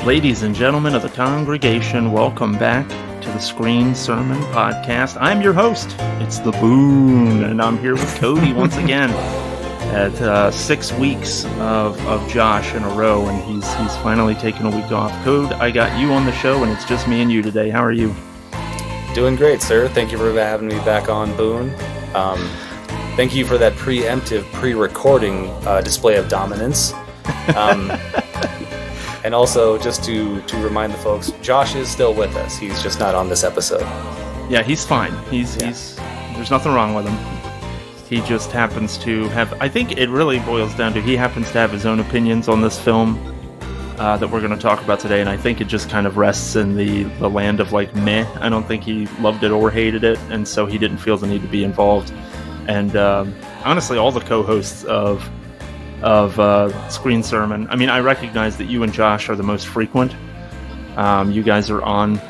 Ladies and gentlemen of the congregation, welcome back to the Screen Sermon Podcast. I'm your host, it's the Boon, and I'm here with Cody once again at 6 weeks of Josh in a row, and he's finally taken a week off. Code, I got you on the show, and it's just me and you today. How are you? Doing great, sir. Thank you for having me back on, Boon. Thank you for that preemptive, pre-recording display of dominance. And also, just to remind the folks, Josh is still with us. He's just not on this episode. Yeah, he's fine. He's there's nothing wrong with him. He just happens to have, I think it really boils down to, he happens to have his own opinions on this film that we're going to talk about today, and I think it just kind of rests in the land of like meh. I don't think he loved it or hated it, and so he didn't feel the need to be involved. And honestly, all the co-hosts of Screen Sermon, I mean, I recognize that you and Josh are the most frequent. You guys are on,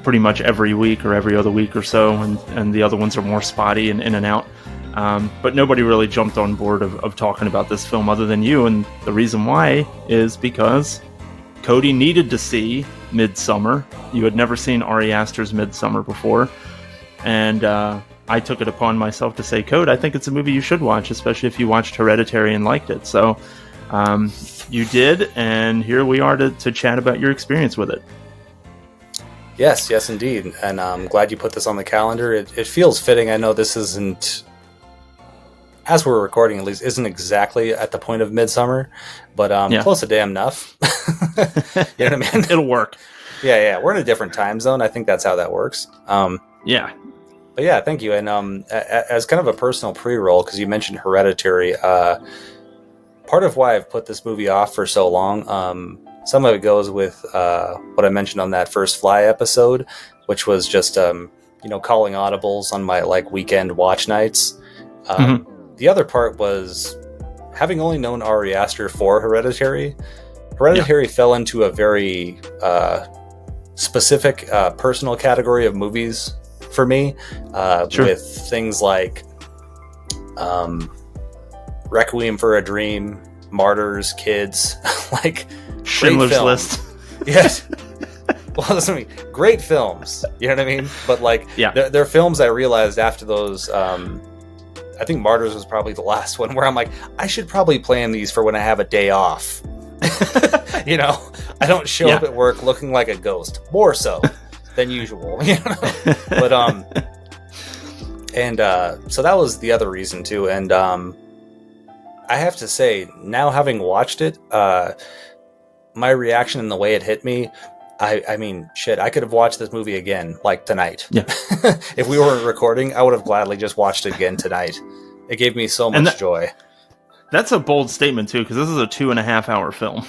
pretty much every week or every other week or so, and the other ones are more spotty and in and out. But nobody really jumped on board of talking about this film other than you, and the reason why is because Cody needed to see Midsommar. You had never seen Ari Aster's Midsommar before, and I took it upon myself to say, Code, I think it's a movie you should watch, especially if you watched Hereditary and liked it. So you did, and here we are to chat about your experience with it. Yes, indeed. And I'm glad you put this on the calendar. It feels fitting. I know this isn't, as we're recording at least, isn't exactly at the point of Midsommar, but close to damn enough. You know what I mean? It'll work. Yeah. We're in a different time zone. I think that's how that works. Yeah. But yeah, thank you. And as kind of a personal pre-roll, because you mentioned Hereditary, part of why I've put this movie off for so long, some of it goes with what I mentioned on that first Fly episode, which was just calling audibles on my weekend watch nights. The other part was having only known Ari Aster for Hereditary. Hereditary fell into a very specific personal category of movies for me, with things like Requiem for a Dream, Martyrs, Kids, Schindler's List. Yes. Well, listen to me. Great films. You know what I mean? But they're films I realized after those. I think Martyrs was probably the last one where I'm like, I should probably plan these for when I have a day off. I don't show up at work looking like a ghost. More so than usual, but so that was the other reason too. And I have to say, now having watched it, my reaction and the way it hit me, I mean, shit, I could have watched this movie again tonight. Yeah. If we weren't recording, I would have gladly just watched it again tonight. It gave me so much joy. That's a bold statement too, because this is a 2.5 hour film.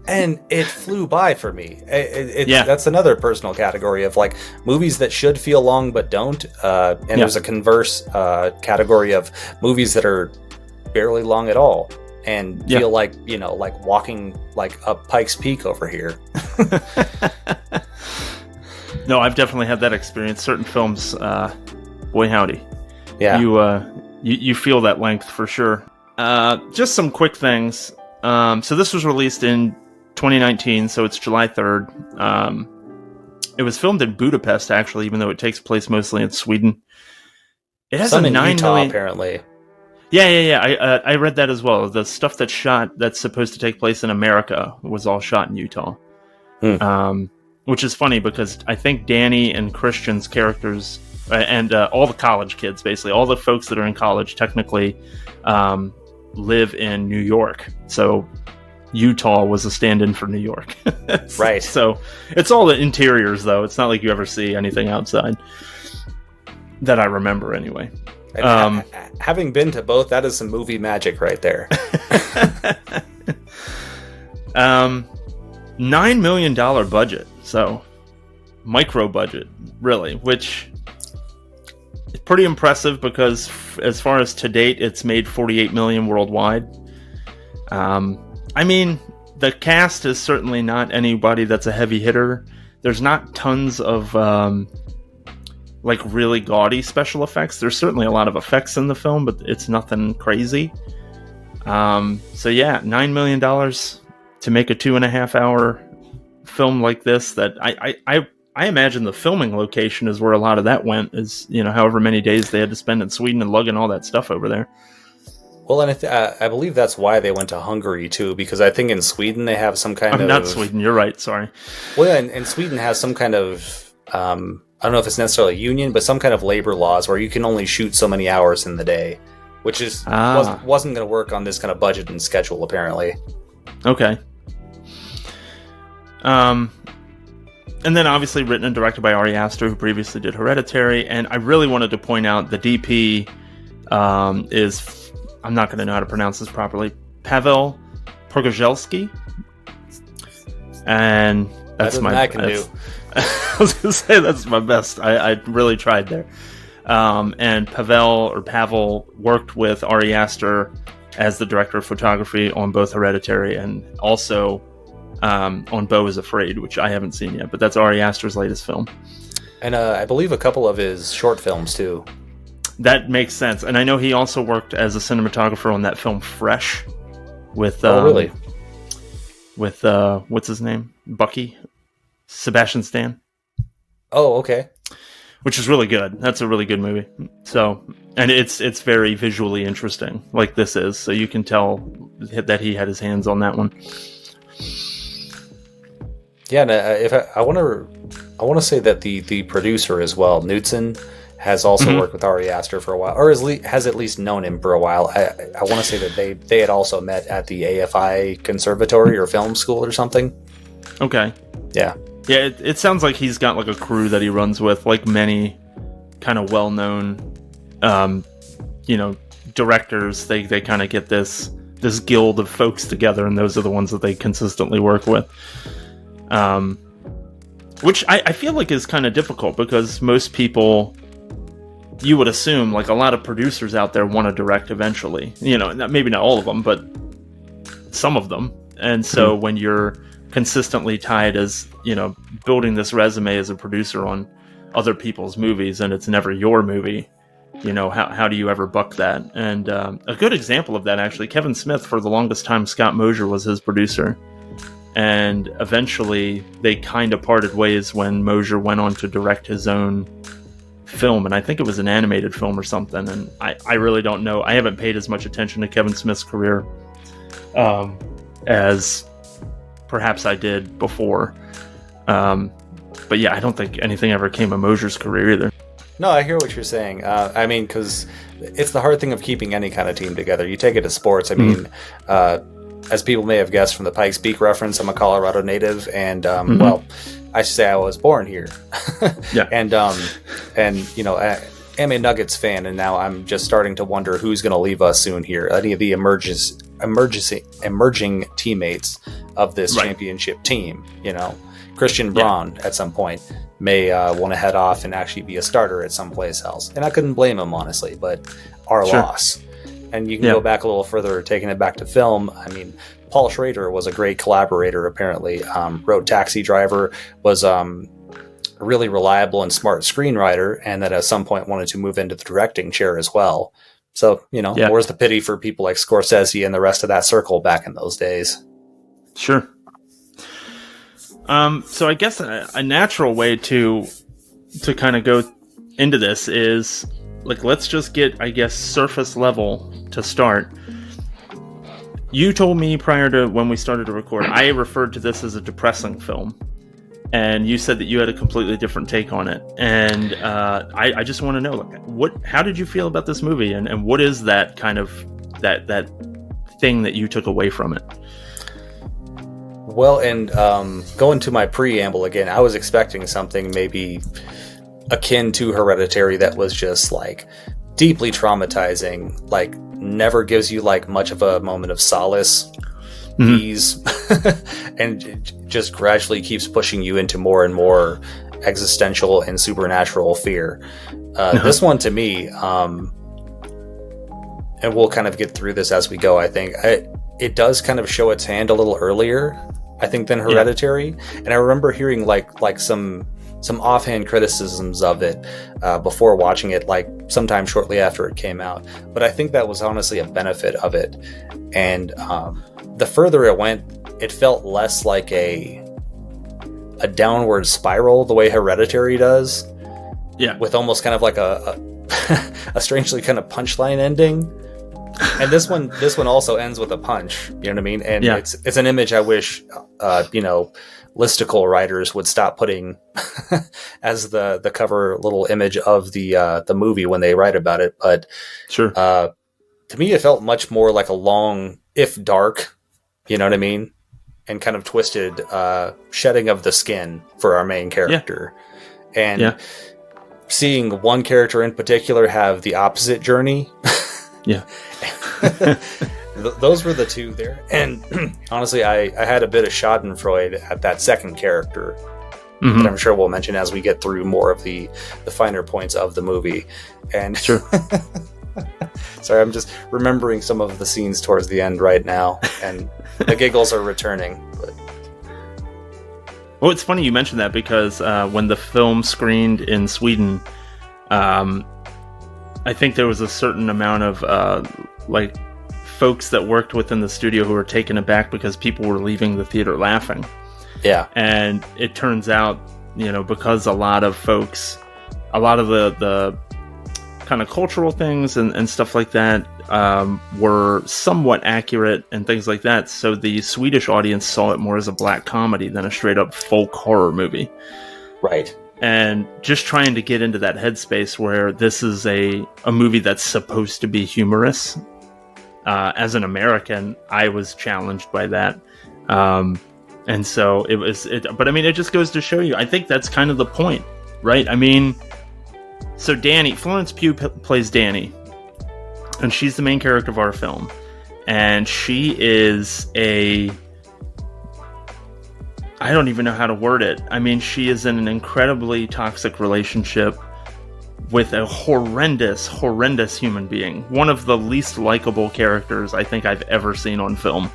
And it flew by for me. That's another personal category of movies that should feel long but don't. There's a converse category of movies that are barely long at all and feel like walking up Pikes Peak over here. No, I've definitely had that experience. Certain films, boy howdy. Yeah. You feel that length for sure. Just some quick things. So this was released in 2019, so it's July 3rd. It was filmed in Budapest, actually, even though it takes place mostly in Sweden. It has some a in 9 Utah, million... apparently. Yeah. I read that as well. The stuff that's supposed to take place in America was all shot in Utah. Which is funny because I think Danny and Christian's characters and all the college kids, basically, all the folks that are in college technically live in New York. So Utah was a stand-in for New York. Right. So it's all the interiors, though. It's not like you ever see anything outside that I remember anyway. Having been to both, that is some movie magic right there. $9 million budget. So micro budget, really, which is pretty impressive because as far as to date, it's made $48 million worldwide. I mean, the cast is certainly not anybody that's a heavy hitter. There's not tons of really gaudy special effects. There's certainly a lot of effects in the film, but it's nothing crazy. So yeah, $9 million. to make a 2.5-hour film like this, that I imagine the filming location is where a lot of that went, is, however many days they had to spend in Sweden and lugging all that stuff over there. Well, and I believe that's why they went to Hungary too, because I think in Sweden they have some kind of... Not Sweden, you're right, sorry. Well, yeah, and Sweden has some kind of, I don't know if it's necessarily a union, but some kind of labor laws where you can only shoot so many hours in the day, which is wasn't going to work on this kind of budget and schedule, apparently. Okay. And then obviously written and directed by Ari Aster, who previously did Hereditary. And I really wanted to point out the DP is, I'm not going to know how to pronounce this properly, Pavel Pogorzhelski. And that's Better than I can do. I was going to say that's my best. I really tried there. And Pavel worked with Ari Aster as the director of photography on both Hereditary and also on Beau is Afraid, which I haven't seen yet, but that's Ari Aster's latest film. And I believe a couple of his short films too. That makes sense. And I know he also worked as a cinematographer on that film Fresh with really? With what's his name? Bucky? Sebastian Stan. Oh, okay. Which is really good. That's a really good movie. So, and it's very visually interesting, like this is. So you can tell that he had his hands on that one. Yeah, and if I want to say that the producer as well, Knudsen, has also worked with Ari Aster for a while, or has at least known him for a while. I want to say that they had also met at the AFI Conservatory or Film School or something. Okay. Yeah. Yeah, it sounds like he's got like a crew that he runs with, like many kind of well-known, directors. They kind of get this guild of folks together, and those are the ones that they consistently work with. Which I feel like is kind of difficult, because most people, you would assume, like a lot of producers out there want to direct eventually. Maybe not all of them, but some of them. And so when you're consistently tied as, building this resume as a producer on other people's movies and it's never your movie, how do you ever buck that? And a good example of that, actually, Kevin Smith, for the longest time, Scott Mosier was his producer. And eventually they kind of parted ways when Mosier went on to direct his own film, and I think it was an animated film or something. And I really don't know. I haven't paid as much attention to Kevin Smith's career as perhaps I did before. But yeah, I don't think anything ever came of Mosier's career either. No, I hear what you're saying. Because it's the hard thing of keeping any kind of team together. You take it to sports. As people may have guessed from the Pikes Peak reference, I'm a Colorado native, and well, I should say I was born here. Yeah. And I am a Nuggets fan, and now I'm just starting to wonder who's going to leave us soon here. Any of the emerging teammates of this championship team, Christian Braun at some point may want to head off and actually be a starter at someplace else. And I couldn't blame him, honestly, but our loss. And you can go back a little further, taking it back to film. Paul Schrader was a great collaborator, apparently. Wrote Taxi Driver, was a really reliable and smart screenwriter, and that at some point wanted to move into the directing chair as well. So, where's the pity for people like Scorsese and the rest of that circle back in those days? Sure. So I guess a natural way to kind of go into this is, like, let's just get, I guess, surface level to start. You told me prior to when we started to record, I referred to this as a depressing film, and you said that you had a completely different take on it. And I just want to know, like, how did you feel about this movie, and what is that kind of that thing that you took away from it? Well, and going to my preamble again, I was expecting something maybe akin to Hereditary that was just like deeply traumatizing, like never gives you like much of a moment of solace, ease, and just gradually keeps pushing you into more and more existential and supernatural fear. This one, to me, and we'll kind of get through this as we go, I think it does kind of show its hand a little earlier, I think, than Hereditary. And I remember hearing like some offhand criticisms of it before watching it, like sometime shortly after it came out. But I think that was honestly a benefit of it. And the further it went, it felt less like a downward spiral the way Hereditary does. Yeah. With almost kind of like a a strangely kind of punchline ending. And this one also ends with a punch. You know what I mean? And it's an image I wish listicle writers would stop putting as the cover little image of the movie when they write about it. But sure, to me, it felt much more like a long, if dark, you know what I mean, and kind of twisted shedding of the skin for our main character, and seeing one character in particular have the opposite journey. Yeah. Those were the two there. And honestly, I had a bit of Schadenfreude at that second character that I'm sure we'll mention as we get through more of the finer points of the movie. And sure. Sorry, I'm just remembering some of the scenes towards the end right now, and the giggles are returning. But... Well, it's funny you mentioned that because when the film screened in Sweden, I think there was a certain amount of folks that worked within the studio who were taken aback because people were leaving the theater laughing. Yeah. And it turns out, because a lot of the kind of cultural things and stuff like that were somewhat accurate and things like that. So the Swedish audience saw it more as a black comedy than a straight up folk horror movie. Right. And just trying to get into that headspace where this is a movie that's supposed to be humorous. As an American, I was challenged by that. And so but I mean, it just goes to show you, I think that's kind of the point, right? I mean, so Florence Pugh plays Dani, and she's the main character of our film. And she is I don't even know how to word it. I mean, she is in an incredibly toxic relationship with a horrendous human being. One of the least likable characters I think I've ever seen on film.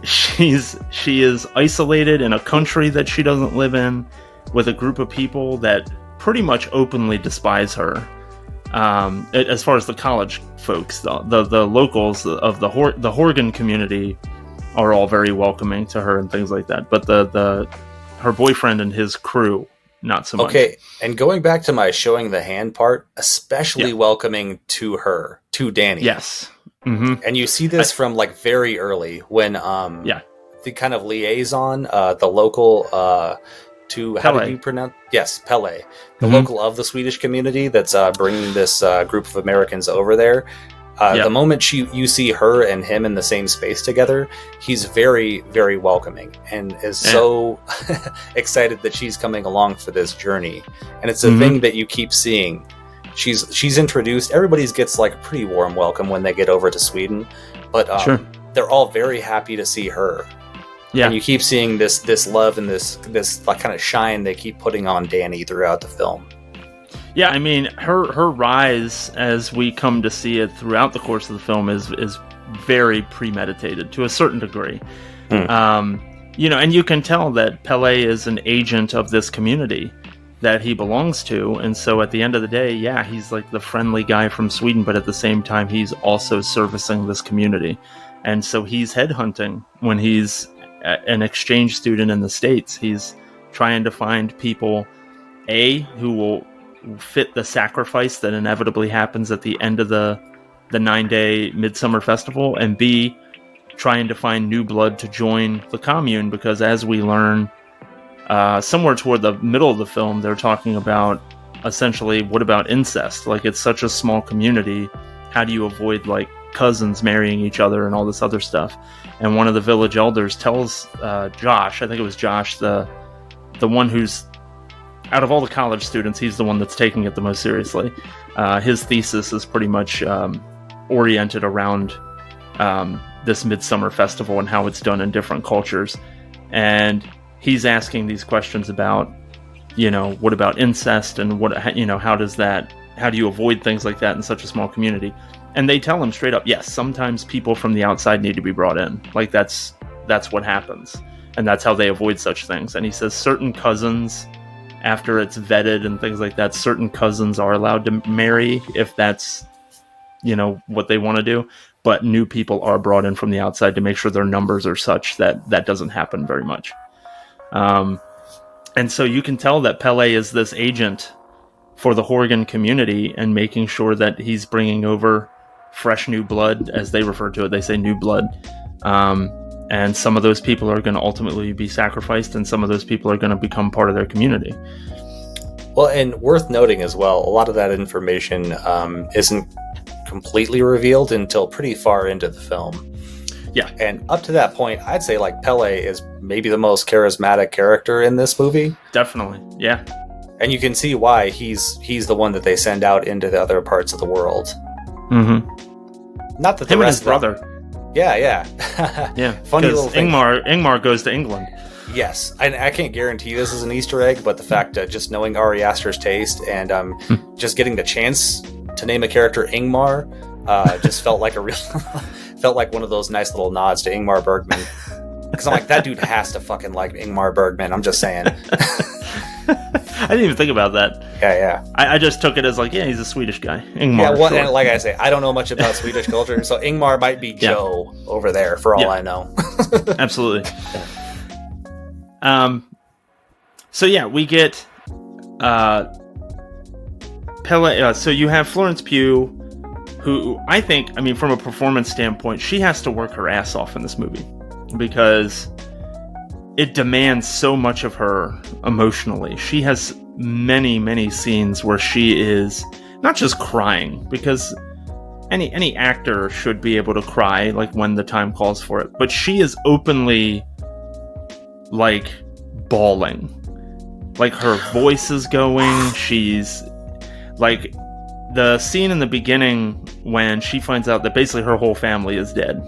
She is isolated in a country that she doesn't live in, with a group of people that pretty much openly despise her. As far as the college folks, the locals of the Horgan community are all very welcoming to her and things like that. But her boyfriend and his crew, not so much. Okay, and going back to my showing the hand part, especially welcoming to Dani. Yes. Mm-hmm. And you see this from very early when the kind of liaison, the local to how Pele. do you pronounce? Yes, Pele, the local of the Swedish community that's bringing this group of Americans over there. The moment you see her and him in the same space together, he's very, very welcoming and is so excited that she's coming along for this journey. And it's a thing that you keep seeing. She's introduced. Everybody gets a pretty warm welcome when they get over to Sweden, but they're all very happy to see her. Yeah, and you keep seeing this love and this kind of shine they keep putting on Dani throughout the film. Yeah, I mean, her rise, as we come to see it throughout the course of the film, is very premeditated to a certain degree. And you can tell that Pele is an agent of this community that he belongs to, and so at the end of the day, he's like the friendly guy from Sweden, but at the same time, he's also servicing this community. And so he's headhunting when he's an exchange student in the States. He's trying to find people, who will fit the sacrifice that inevitably happens at the end of the 9-day Midsommar festival, and B, trying to find new blood to join the commune, because as we learn somewhere toward the middle of the film, they're talking about essentially, what about incest? It's such a small community, how do you avoid cousins marrying each other and all this other stuff? And one of the village elders tells Josh, I think it was Josh, the one who's, out of all the college students, he's the one that's taking it the most seriously. His thesis is pretty much oriented around this Midsommar festival and how it's done in different cultures. And he's asking these questions about, what about incest, and how do you avoid things like that in such a small community? And they tell him straight up, yes, sometimes people from the outside need to be brought in. That's what happens. And that's how they avoid such things. And he says certain cousins, after it's vetted and things like that, certain cousins are allowed to marry if that's, what they want to do. but new people are brought in from the outside to make sure their numbers are such that that doesn't happen very much. And so you can tell that Pele is this agent for the Horgan community and making sure that he's bringing over fresh new blood, as they refer to it. They say new blood. And some of those people are going to ultimately be sacrificed, and some of those people are going to become part of their community. Well, and worth noting as well, a lot of that information isn't completely revealed until pretty far into the film. Yeah. And up to that point, I'd say like Pele is maybe the most charismatic character in this movie. Definitely, yeah. And you can see why he's the one that they send out into the other parts of the world. Mm-hmm. Not that the him rest and his brother. Yeah. Yeah. Funny little thing. Ingmar goes to England. Yes, I can't guarantee this is an Easter egg, but the fact that just knowing Ari Aster's taste and just getting the chance to name a character Ingmar just felt like felt like one of those nice little nods to Ingmar Bergman. Because I'm like, that dude has to fucking like Ingmar Bergman. I'm just saying. I didn't even think about that. Yeah. I just took it as like, yeah, he's a Swedish guy. Ingmar. Yeah, well, sure. and like I say, I don't know much about Swedish culture, so Ingmar might be Joe over there for all I know. Absolutely. So yeah, we get Pele. So you have Florence Pugh, who I think, I mean, from a performance standpoint, she has to work her ass off in this movie because it demands so much of her emotionally. She has many scenes where she is not just crying, because any actor should be able to cry like when the time calls for it, but she is openly like bawling, like her voice is going. She's like, the scene in the beginning when she finds out that basically her whole family is dead.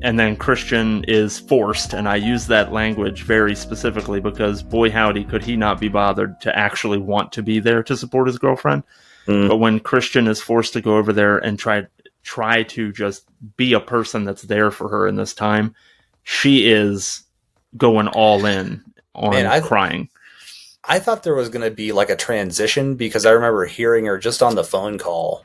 And then Christian is forced, and I use that language very specifically because boy howdy could he not be bothered to actually want to be there to support his girlfriend. But when Christian is forced to go over there and try to just be a person that's there for her in this time, she is going all in on crying. I thought there was going to be like a transition because I remember hearing her just on the phone call.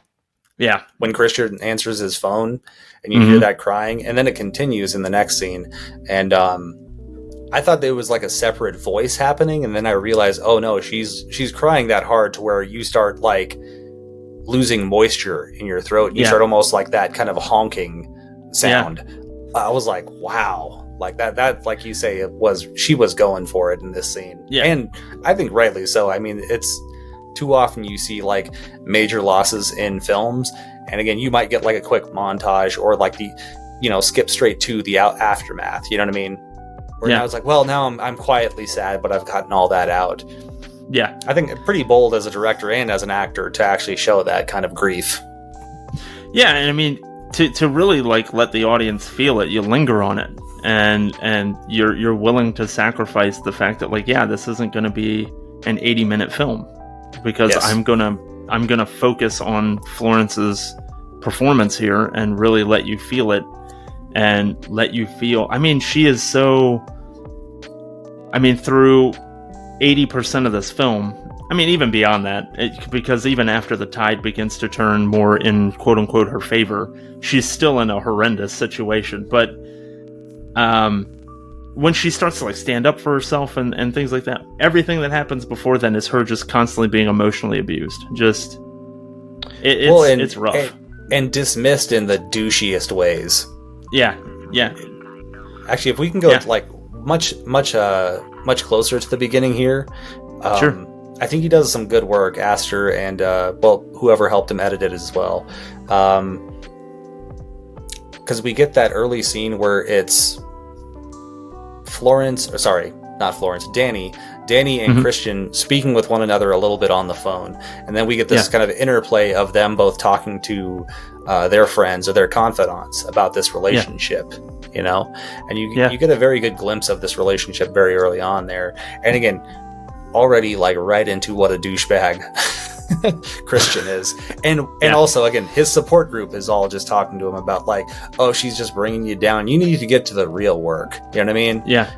Yeah. When Christian answers his phone and you hear that crying, and then it continues in the next scene. And I thought there was like a separate voice happening, and then I realized, oh no, she's crying that hard to where you start like losing moisture in your throat. You start almost like that kind of honking sound. Yeah. I was like, wow. Like that, like you say, she was going for it in this scene. Yeah. And I think rightly so. I mean, it's too often you see like major losses in films. And again, you might get like a quick montage or like skip straight to the aftermath. You know what I mean? Where now it's like, well, now I'm quietly sad, but I've gotten all that out. Yeah. I think pretty bold as a director and as an actor to actually show that kind of grief. Yeah. And I mean, to really like let the audience feel it, you linger on it. And you're willing to sacrifice the fact that like, yeah, this isn't going to be an 80-minute film because I'm gonna focus on Florence's performance here and really let you feel it and let you feel. I mean, she is so. I mean, through 80% of this film. I mean, even beyond that, because even after the tide begins to turn more in quote unquote her favor, she's still in a horrendous situation, but. When she starts to like stand up for herself and things like that, everything that happens before then is her just constantly being emotionally abused. Just it's rough and dismissed in the douchiest ways. Yeah. Actually, if we can go like much closer to the beginning here, sure. I think he does some good work, Aster, and whoever helped him edit it as well. Because we get that early scene where it's Danny and Christian speaking with one another a little bit on the phone, and then we get this kind of interplay of them both talking to their friends or their confidants about this relationship, and you get a very good glimpse of this relationship very early on there, and again, already like right into what a douchebag Christian is, and also again his support group is all just talking to him about like, oh, she's just bringing you down, you need to get to the real work, you know what I mean? Yeah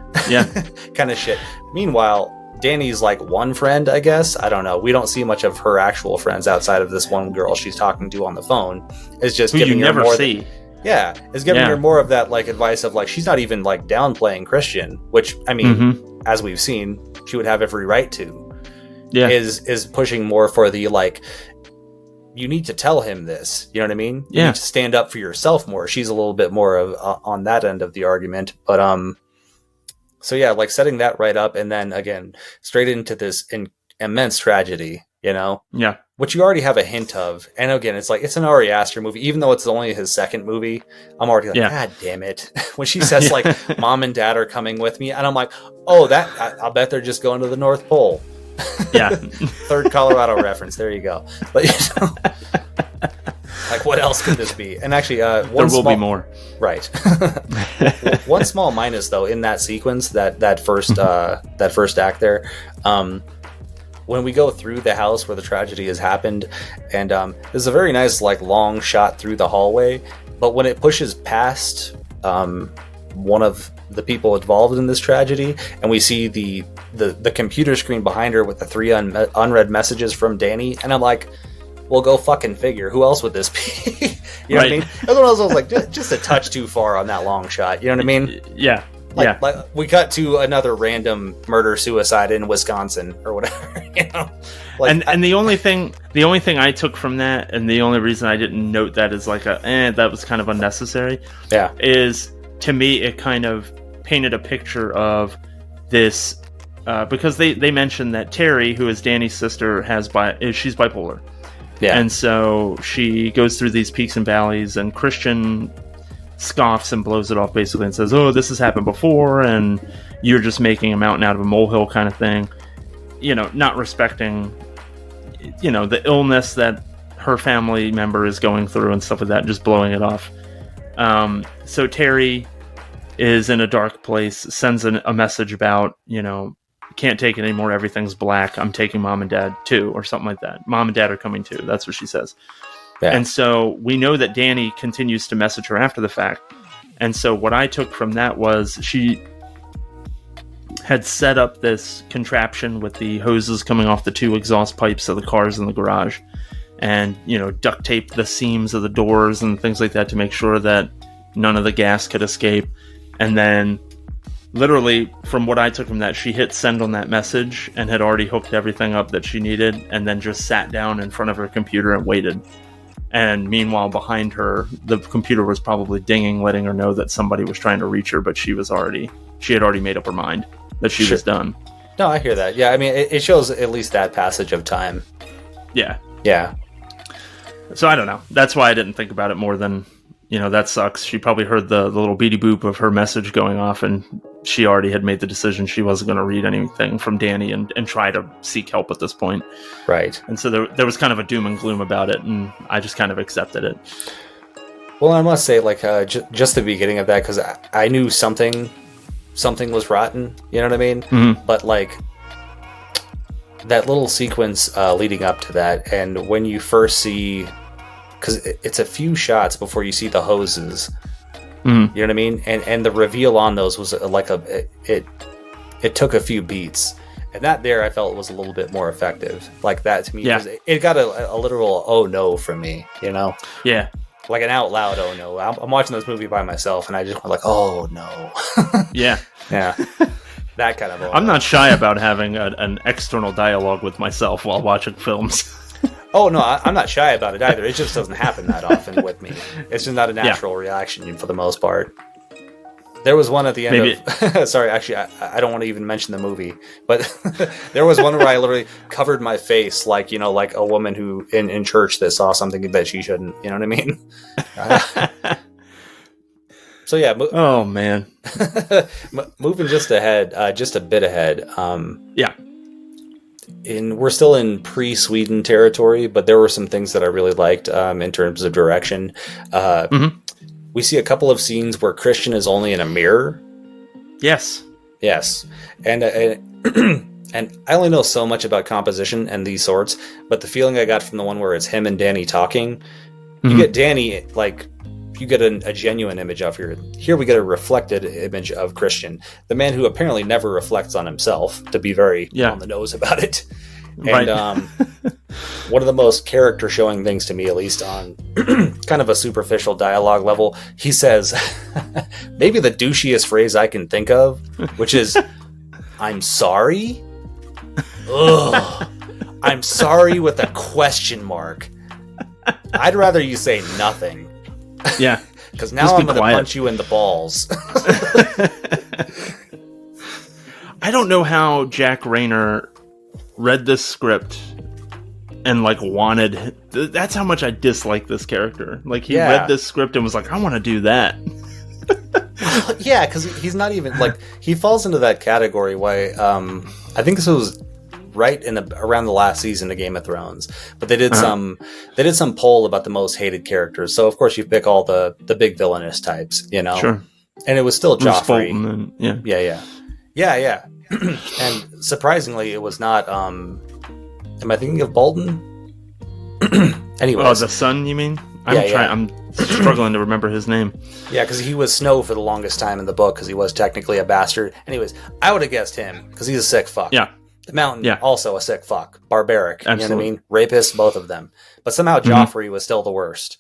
kind of shit. Meanwhile, Danny's like one friend, I guess. I don't know. We don't see much of her actual friends outside of this one girl she's talking to on the phone. It's just who giving you her never more see. It's giving her more of that like advice of like she's not even like downplaying Christian, which I mean, as we've seen, she would have every right to. Yeah, is pushing more for the like, you need to tell him this. You know what I mean? You need to stand up for yourself more. She's a little bit more of on that end of the argument, but so yeah, like setting that right up, and then again straight into this immense tragedy. You know? Yeah. Which you already have a hint of. And again, it's like, it's an Ari Aster movie. Even though it's only his second movie, I'm already like, God damn it. When she says, like, Mom and Dad are coming with me, and I'm like, oh, I'll bet they're just going to the North Pole. Yeah. Third Colorado reference. There you go. But, you know, like, what else could this be? And actually, there will be more. Right. One small minus, though, in that sequence, that first act there, when we go through the house where the tragedy has happened, and there's a very nice like long shot through the hallway, but when it pushes past one of the people involved in this tragedy, and we see the computer screen behind her with the 3 unread messages from Danny, and I'm like, well, go fucking figure. Who else would this be? You know what I mean? Everyone else was like, just a touch too far on that long shot. You know what I mean? Yeah. Like we cut to another random murder-suicide in Wisconsin or whatever, you know. Like, and the only thing I took from that, and the only reason I didn't note that is like that was kind of unnecessary. Yeah. Is to me it kind of painted a picture of this because they mentioned that Terry, who is Danny's sister, she's bipolar. Yeah. And so she goes through these peaks and valleys, and Christian scoffs and blows it off basically and says, oh, this has happened before and you're just making a mountain out of a molehill kind of thing, you know, not respecting, you know, the illness that her family member is going through and stuff like that, just blowing it off. So Terry is in a dark place, sends a message about, you know, can't take it anymore, everything's black, I'm taking Mom and Dad too, or something like that. Mom and Dad are coming too, that's what she says. Yeah. And so we know that Danny continues to message her after the fact. And so what I took from that was she had set up this contraption with the hoses coming off the 2 exhaust pipes of the cars in the garage, and, you know, duct taped the seams of the doors and things like that to make sure that none of the gas could escape. And then literally, from what I took from that, she hit send on that message and had already hooked everything up that she needed, and then just sat down in front of her computer and waited. And meanwhile, behind her, the computer was probably dinging, letting her know that somebody was trying to reach her, but she had already made up her mind that she was done. No, I hear that. Yeah, I mean, it shows at least that passage of time. Yeah. Yeah. So I don't know. That's why I didn't think about it more than, you know, that sucks. She probably heard the little beady boop of her message going off, and she already had made the decision she wasn't going to read anything from Danny and try to seek help at this point. Right. And so there was kind of a doom and gloom about it, and I just kind of accepted it. Well, I must say, like, just the beginning of that, because I knew something was rotten, you know what I mean? Mm-hmm. But, like, that little sequence leading up to that, and when you first see... because it's a few shots before you see the hoses. Mm. You know what I mean? And the reveal on those was like it took a few beats. And that there I felt was a little bit more effective. Like that to me, yeah. It got a literal oh no from me, you know? Yeah. Like an out loud oh no. I'm watching this movie by myself and I just went like, oh no. Yeah. Yeah. That kind of I'm not shy about having an external dialogue with myself while watching films. Oh, no, I'm not shy about it either. It just doesn't happen that often with me. It's just not a natural reaction for the most part. There was one at the end of... Sorry, actually, I don't want to even mention the movie. But there was one where I literally covered my face like, you know, like a woman who in church that saw something that she shouldn't. You know what I mean? So, yeah. Oh, man. Moving just a bit ahead. Yeah. We're still in pre-Sweden territory, but there were some things that I really liked in terms of direction. We see a couple of scenes where Christian is only in a mirror. Yes. And and I only know so much about composition and these sorts, but the feeling I got from the one where it's him and Danny talking, you get Danny like you get a genuine image of her. Here we get a reflected image of Christian, the man who apparently never reflects on himself, to be very on the nose about it. And one of the most character showing things to me, at least on kind of a superficial dialogue level, he says maybe the douchiest phrase I can think of, which is, "I'm sorry." Ugh. I'm sorry with a question mark. I'd rather you say nothing. Yeah. Because now I'm going to punch you in the balls. I don't know how Jack Rayner read this script and like wanted. That's how much I dislike this character. Like he read this script and was like, I want to do that. Yeah, because he's not even like, he falls into that category. Why? I think this was right in around the last season of Game of Thrones, but they did some poll about the most hated characters. So of course you pick all the big villainous types, you know. Sure. And it was still Joffrey. Yeah. And surprisingly, it was not. Am I thinking of Bolton? Anyways, oh, the son, you mean? I'm struggling to remember his name. Yeah, because he was Snow for the longest time in the book, because he was technically a bastard. Anyways, I would have guessed him because he's a sick fuck. Yeah. The Mountain, also a sick fuck. Barbaric. Absolutely. You know what I mean? Rapist, both of them. But somehow Joffrey was still the worst.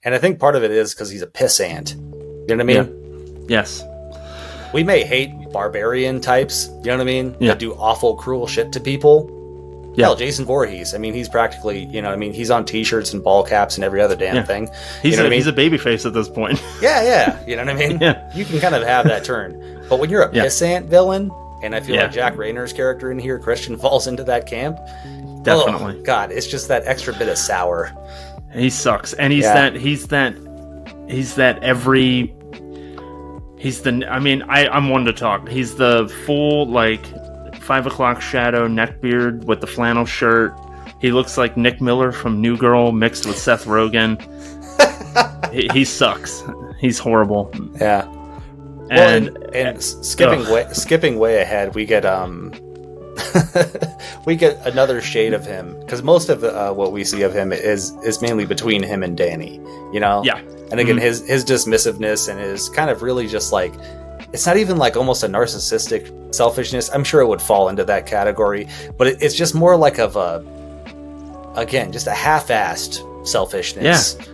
And I think part of it is because he's a pissant. You know what I mean? Yeah. Yes. We may hate barbarian types, you know what I mean? Yeah. That do awful, cruel shit to people. Yeah. Hell, Jason Voorhees. I mean, he's practically, you know what I mean? He's on t-shirts and ball caps and every other damn thing. He's you know he's a babyface at this point. Yeah. You know what I mean? Yeah. You can kind of have that turn. But when you're a pissant villain, and I feel like Jack Rayner's character in here, Christian, falls into that camp. Definitely. Oh, God, it's just that extra bit of sour. He sucks. And he's I'm one to talk. He's the full, like, 5 o'clock shadow neckbeard with the flannel shirt. He looks like Nick Miller from New Girl mixed with Seth Rogen. he sucks. He's horrible. Yeah. And skipping way ahead, we get we get another shade of him, because most of what we see of him is mainly between him and Danny, you know. Yeah. And again, his dismissiveness and his kind of really just like, it's not even like almost a narcissistic selfishness. I'm sure it would fall into that category, but it's just more like of just a half-assed selfishness. Yeah.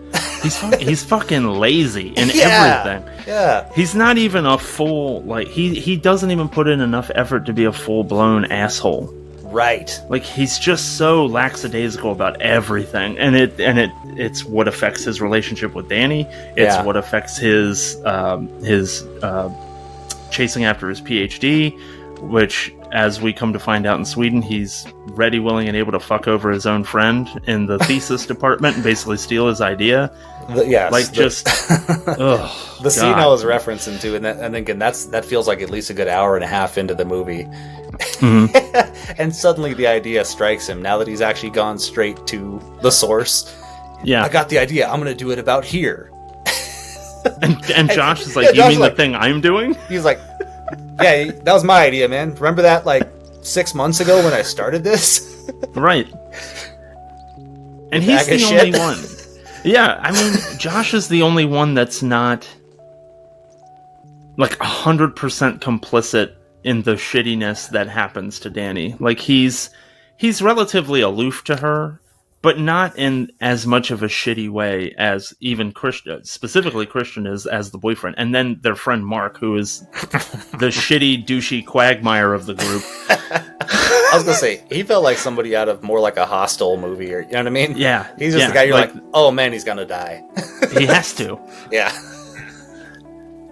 He's fucking lazy in everything. Yeah. He's not even a full, like, he doesn't even put in enough effort to be a full-blown asshole. Right. Like, he's just so lackadaisical about everything, and it's what affects his relationship with Danny. It's what affects his chasing after his PhD, which, as we come to find out in Sweden, he's ready, willing, and able to fuck over his own friend in the thesis department and basically steal his idea. The scene I was referencing to, and again, that feels like at least a good hour and a half into the movie. Mm-hmm. And suddenly the idea strikes him, now that he's actually gone straight to the source. Yeah. I got the idea. I'm going to do it about here. And Josh is like, you mean the thing I'm doing? He's like, yeah, that was my idea, man. Remember that like 6 months ago when I started this? Right. And he's the only one. Yeah, I mean, Josh is the only one that's not like 100% complicit in the shittiness that happens to Danny. Like, he's relatively aloof to her, but not in as much of a shitty way as even Christian, specifically Christian, is as the boyfriend. And then their friend Mark, who is the shitty, douchey quagmire of the group. I was going to say, he felt like somebody out of more like a Hostel movie, or, you know what I mean? Yeah. He's just the guy you're like, oh man, he's going to die. He has to. Yeah.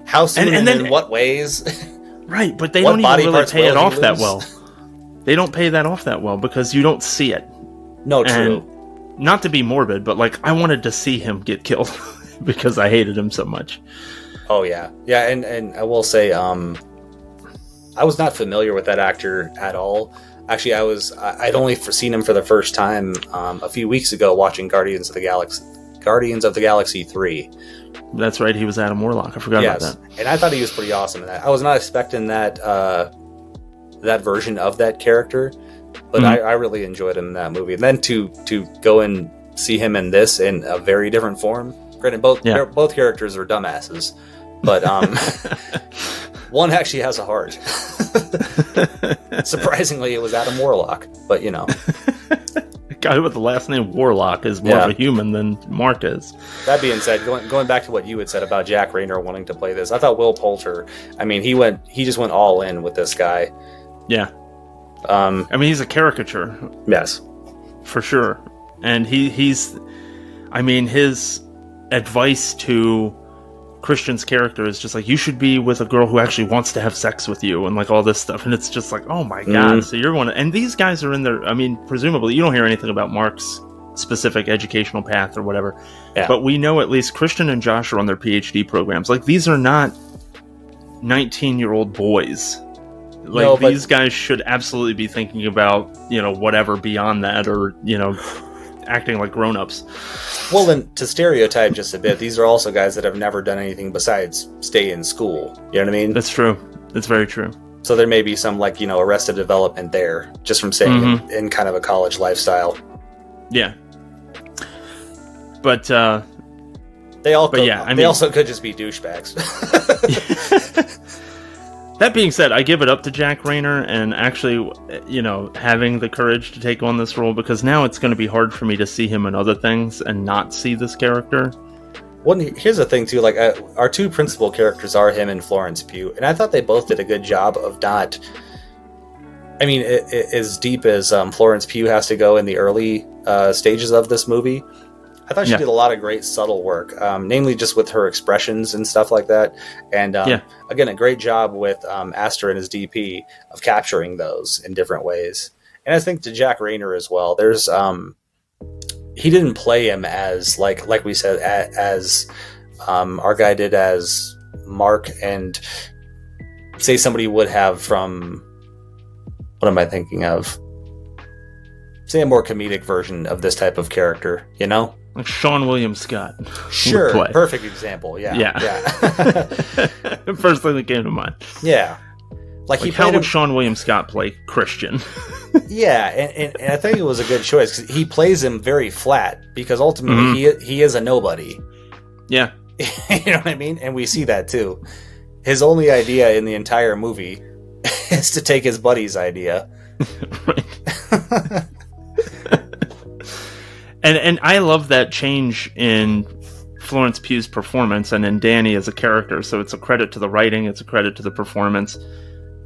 How soon and then, in what ways? Right, but they don't even really pay it off that well. They don't pay that off that well because you don't see it. No, true. And not to be morbid, but like, I wanted to see him get killed because I hated him so much. Oh yeah. Yeah, and I will say, I was not familiar with that actor at all. Actually, I'd only seen him for the first time a few weeks ago watching Guardians of the Galaxy 3. That's right, he was Adam Warlock. I forgot about that. And I thought he was pretty awesome in that. I was not expecting that version of that character, but I really enjoyed him in that movie. And then to go and see him in this in a very different form, Granted, both characters are dumbasses, but one actually has a heart. Surprisingly, it was Adam Warlock, but you know. A guy with the last name Warlock is more of a human than Mark is. That being said, going back to what you had said about Jack Rayner wanting to play this, I thought Will Poulter, I mean, he just went all in with this guy. Yeah. I mean, he's a caricature. Yes. For sure. And he's, I mean, his advice to Christian's character is just like, you should be with a girl who actually wants to have sex with you and like all this stuff. And it's just like, oh my God. So you're one of, and these guys are in there. I mean, presumably you don't hear anything about Mark's specific educational path or whatever, but we know at least Christian and Josh are on their PhD programs. Like, these are not 19-year-old boys. Like, no, these guys should absolutely be thinking about, you know, whatever beyond that, or, you know, acting like grown-ups. Well, and to stereotype just a bit, these are also guys that have never done anything besides stay in school. You know what I mean? That's true. That's very true. So there may be some, like, you know, arrested development there, just from staying in kind of a college lifestyle. Yeah. But, they also could just be douchebags. That being said, I give it up to Jack Rayner and actually, you know, having the courage to take on this role, because now it's going to be hard for me to see him in other things and not see this character. Well, here's the thing, too. Like, our two principal characters are him and Florence Pugh, and I thought they both did a good job of not... I mean, as deep as Florence Pugh has to go in the early stages of this movie, I thought she did a lot of great subtle work, namely just with her expressions and stuff like that. And again, a great job with Aster and his DP of capturing those in different ways. And I think to Jack Rayner as well, there's he didn't play him as like we said as our guy did as Mark, and say somebody would have from, what am I thinking of? Say a more comedic version of this type of character, you know? Like Sean William Scott. Sure, perfect example. Yeah. First thing that came to mind. Yeah, like how would Sean William Scott play Christian? Yeah, and I think it was a good choice because he plays him very flat, because ultimately he is a nobody. Yeah, you know what I mean. And we see that too. His only idea in the entire movie is to take his buddy's idea. Right. And I love that change in Florence Pugh's performance and in Danny as a character. So it's a credit to the writing. It's a credit to the performance.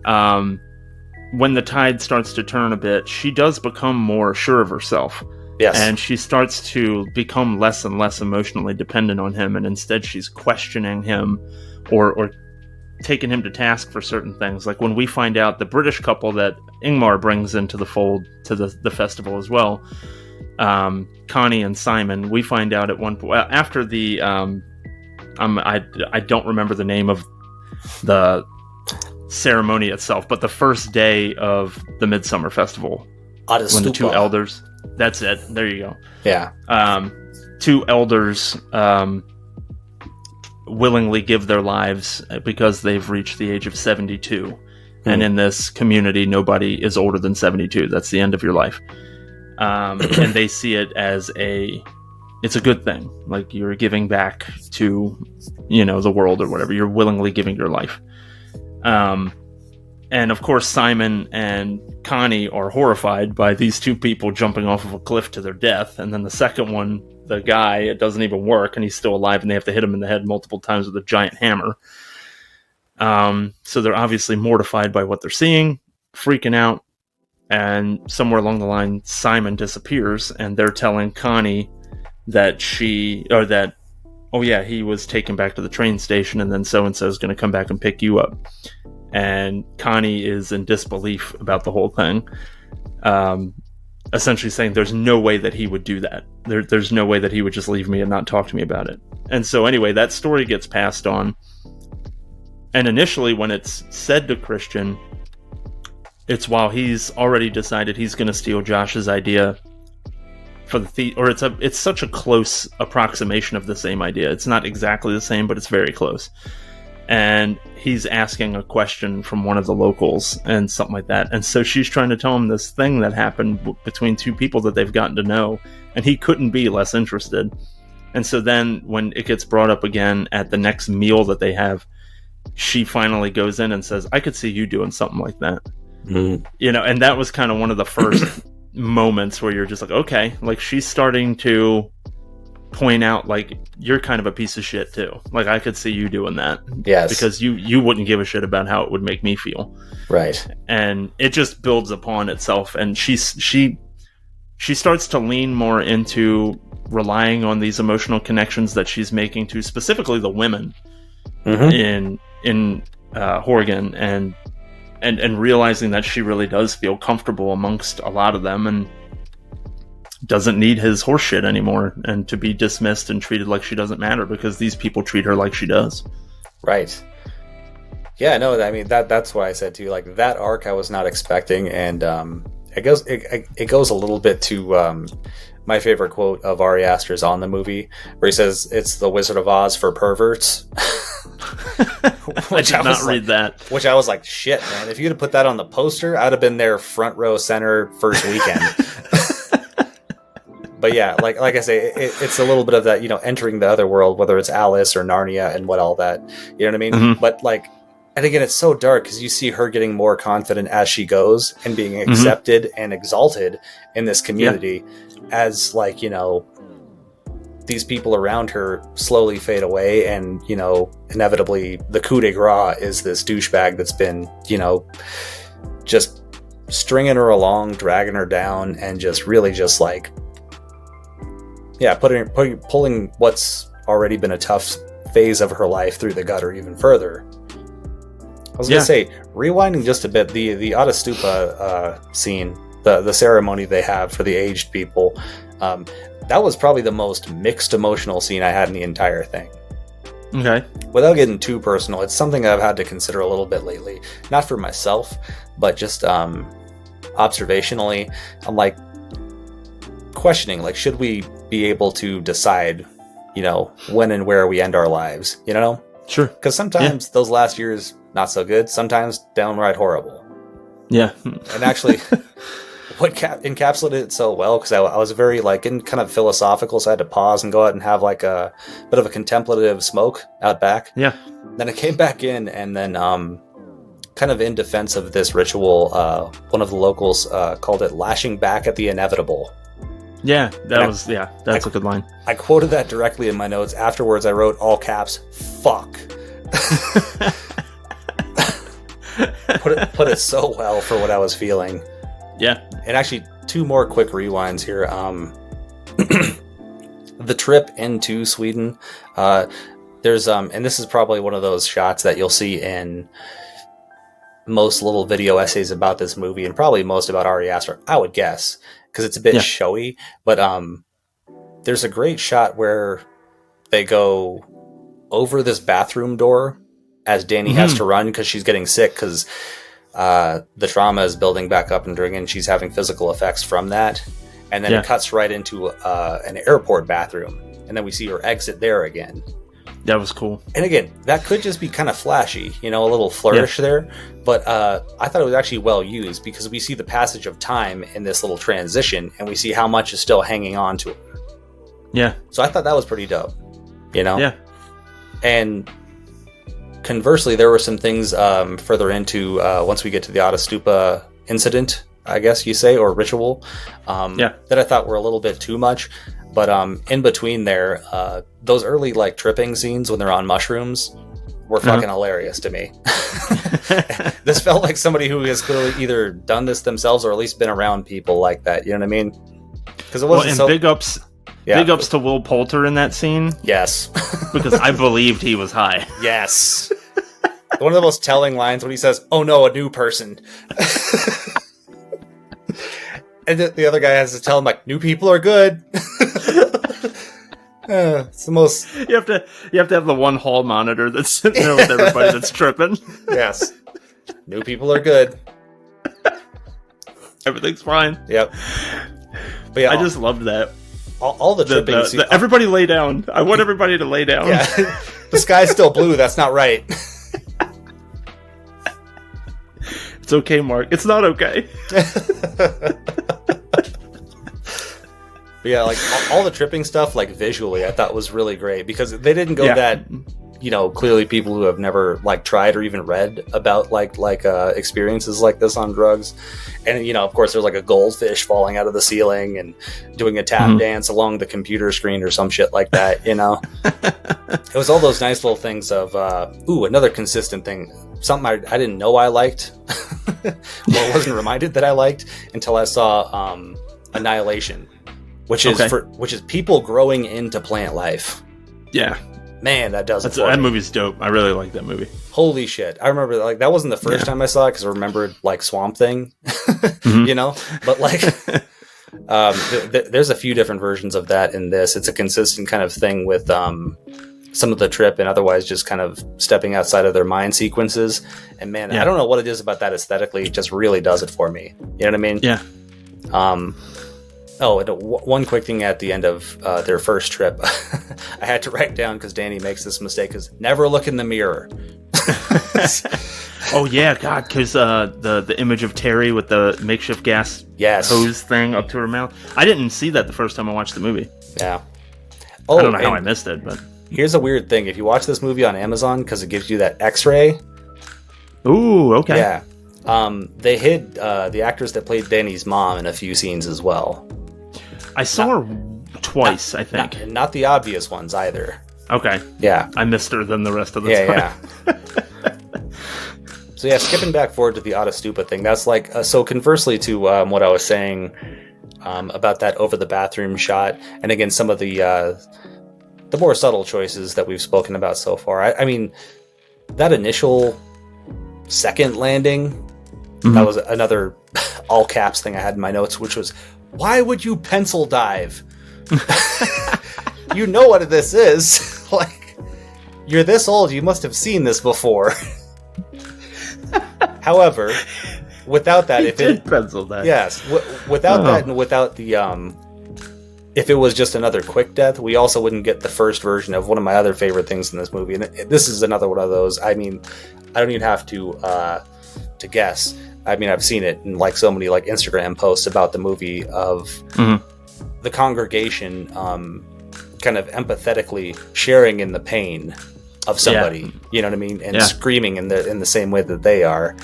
When the tide starts to turn a bit, she does become more sure of herself. Yes. And she starts to become less and less emotionally dependent on him. And instead she's questioning him or taking him to task for certain things. Like when we find out the British couple that Ingmar brings into the fold to the festival as well, Connie and Simon, we find out at one point after the I don't remember the name of the ceremony itself, but the first day of the Midsommar festival, when the two elders, that's it, there you go, two elders willingly give their lives because they've reached the age of 72, and in this community nobody is older than 72. That's the end of your life. And they see it as it's a good thing. Like, you're giving back to, you know, the world or whatever. You're willingly giving your life. And of course, Simon and Connie are horrified by these two people jumping off of a cliff to their death. And then the second one, the guy, it doesn't even work, and he's still alive, and they have to hit him in the head multiple times with a giant hammer. So they're obviously mortified by what they're seeing, freaking out. And somewhere along the line, Simon disappears, and they're telling Connie that he was taken back to the train station, and then so-and-so is going to come back and pick you up. And Connie is in disbelief about the whole thing, essentially saying there's no way that he would do that. There's no way that he would just leave me and not talk to me about it. And so anyway, that story gets passed on. And initially, when it's said to Christian, it's while he's already decided he's going to steal Josh's idea for the or it's such a close approximation of the same idea. It's not exactly the same, but it's very close. And he's asking a question from one of the locals and something like that. And so she's trying to tell him this thing that happened between two people that they've gotten to know, and he couldn't be less interested. And so then when it gets brought up again at the next meal that they have, she finally goes in and says, I could see you doing something like that. You know, and that was kind of one of the first moments where you're just like, okay, like she's starting to point out, like, you're kind of a piece of shit too. Like, I could see you doing that. Yes. Because you wouldn't give a shit about how it would make me feel. Right. And it just builds upon itself. And she starts to lean more into relying on these emotional connections that she's making to specifically the women in Horgan, and realizing that she really does feel comfortable amongst a lot of them and doesn't need his horse shit anymore, and to be dismissed and treated like she doesn't matter because these people treat her like she does. Right. Yeah, no, I mean, that's what I said too. Like, that arc I was not expecting, and it goes a little bit to my favorite quote of Ari Aster's on the movie, where he says, "It's the Wizard of Oz for perverts." I did not read that. Which I was like, shit, man. If you'd have put that on the poster, I'd have been there front row center first weekend. But yeah, like I say, it's a little bit of that, you know, entering the other world, whether it's Alice or Narnia and what all that, you know what I mean? But like, and again, it's so dark because you see her getting more confident as she goes and being accepted and exalted in this community as, like, you know, these people around her slowly fade away, and, you know, inevitably the coup de grace is this douchebag that's been, you know, just stringing her along, dragging her down, and just really just like, yeah, pulling what's already been a tough phase of her life through the gutter even further. I was gonna say, rewinding just a bit, the Atastupa scene, the ceremony they have for the aged people, that was probably the most mixed emotional scene I had in the entire thing. Okay. Without getting too personal, it's something I've had to consider a little bit lately. Not for myself, but just observationally. I'm like questioning, like, should we be able to decide, you know, when and where we end our lives, you know? Sure. Because sometimes those last years, not so good. Sometimes downright horrible. Yeah. And actually, what encapsulated it so well, because I was very, like, getting kind of philosophical, so I had to pause and go out and have, like, a bit of a contemplative smoke out back. Yeah. Then I came back in, and then kind of in defense of this ritual, one of the locals called it lashing back at the inevitable. Yeah, that's a good line. I quoted that directly in my notes. Afterwards, I wrote all caps, "fuck." Put it so well for what I was feeling. Yeah. And actually, two more quick rewinds here. The trip into Sweden, there's and this is probably one of those shots that you'll see in most little video essays about this movie, and probably most about Ari Aster, I would guess, because it's a bit showy. But there's a great shot where they go over this bathroom door as Danny has to run because she's getting sick, because the trauma is building back up and she's having physical effects from that. And then it cuts right into an airport bathroom, and then we see her exit there again. That was cool. And again, that could just be kind of flashy, you know, a little flourish there. But I thought it was actually well used, because we see the passage of time in this little transition, and we see how much is still hanging on to her. Yeah. So I thought that was pretty dope, you know? Yeah. And conversely, there were some things further into once we get to the Atastupa incident, I guess you say, or ritual, that I thought were a little bit too much. But in between there, those early, like, tripping scenes when they're on mushrooms were fucking hilarious to me. This felt like somebody who has clearly either done this themselves or at least been around people like that. You know what I mean? Because it wasn't big ups to Will Poulter in that scene. Yes. Because I believed he was high. Yes. One of the most telling lines when he says, "Oh no, a new person." And the other guy has to tell him, like, "New people are good." It's the most. You have to have the one hall monitor that's sitting there with everybody that's tripping. Yes. New people are good. Everything's fine. Yep. But yeah, I just loved that. All the tripping. Everybody lay down. I want everybody to lay down. Yeah. The sky's still blue. That's not right. It's okay, Mark. It's not okay. But yeah, like all the tripping stuff, like visually, I thought was really great because they didn't go that, clearly people who have never like tried or even read about like experiences like this on drugs. And, of course there's like a goldfish falling out of the ceiling and doing a tap dance along the computer screen or some shit like that, It was all those nice little things of, another consistent thing. Something I didn't know I liked, or wasn't reminded that I liked until I saw Annihilation. Which is people growing into plant life. Yeah, man, that does it. That movie's dope. I really like that movie. Holy shit! I remember like that wasn't the first time I saw it because I remembered like Swamp Thing, But like, there's a few different versions of that in this. It's a consistent kind of thing with some of the trip and otherwise just kind of stepping outside of their mind sequences. And man, I don't know what it is about that aesthetically. It just really does it for me. You know what I mean? Yeah. Oh, and one quick thing at the end of their first trip, I had to write down because Danny makes this mistake: is never look in the mirror. Oh yeah, God, because the image of Terry with the makeshift gas hose thing up to her mouth. I didn't see that the first time I watched the movie. Yeah. Oh, I don't know how I missed it, but here's a weird thing: if you watch this movie on Amazon, because it gives you that X-ray. Ooh, okay. Yeah. They hid the actress that played Danny's mom in a few scenes as well. I saw her twice, I think. Not the obvious ones either. Okay. Yeah. I missed her than the rest of the time. Yeah. So skipping back forward to the Autostupa thing, that's like, so conversely to what I was saying about that over the bathroom shot, and again, some of the more subtle choices that we've spoken about so far. I mean, that initial second landing, that was another all caps thing I had in my notes, which was, why would you pencil dive? You know what this is. Like, you're this old, you must have seen this before. However, without that, if it pencil dive. Yes, without that, and without the if it was just another quick death, we also wouldn't get the first version of one of my other favorite things in this movie. And this is another one of those. I mean, I don't even have to guess. I mean, I've seen it in like so many like Instagram posts about the movie of the congregation kind of empathetically sharing in the pain of somebody, you know what I mean, and screaming in the same way that they are,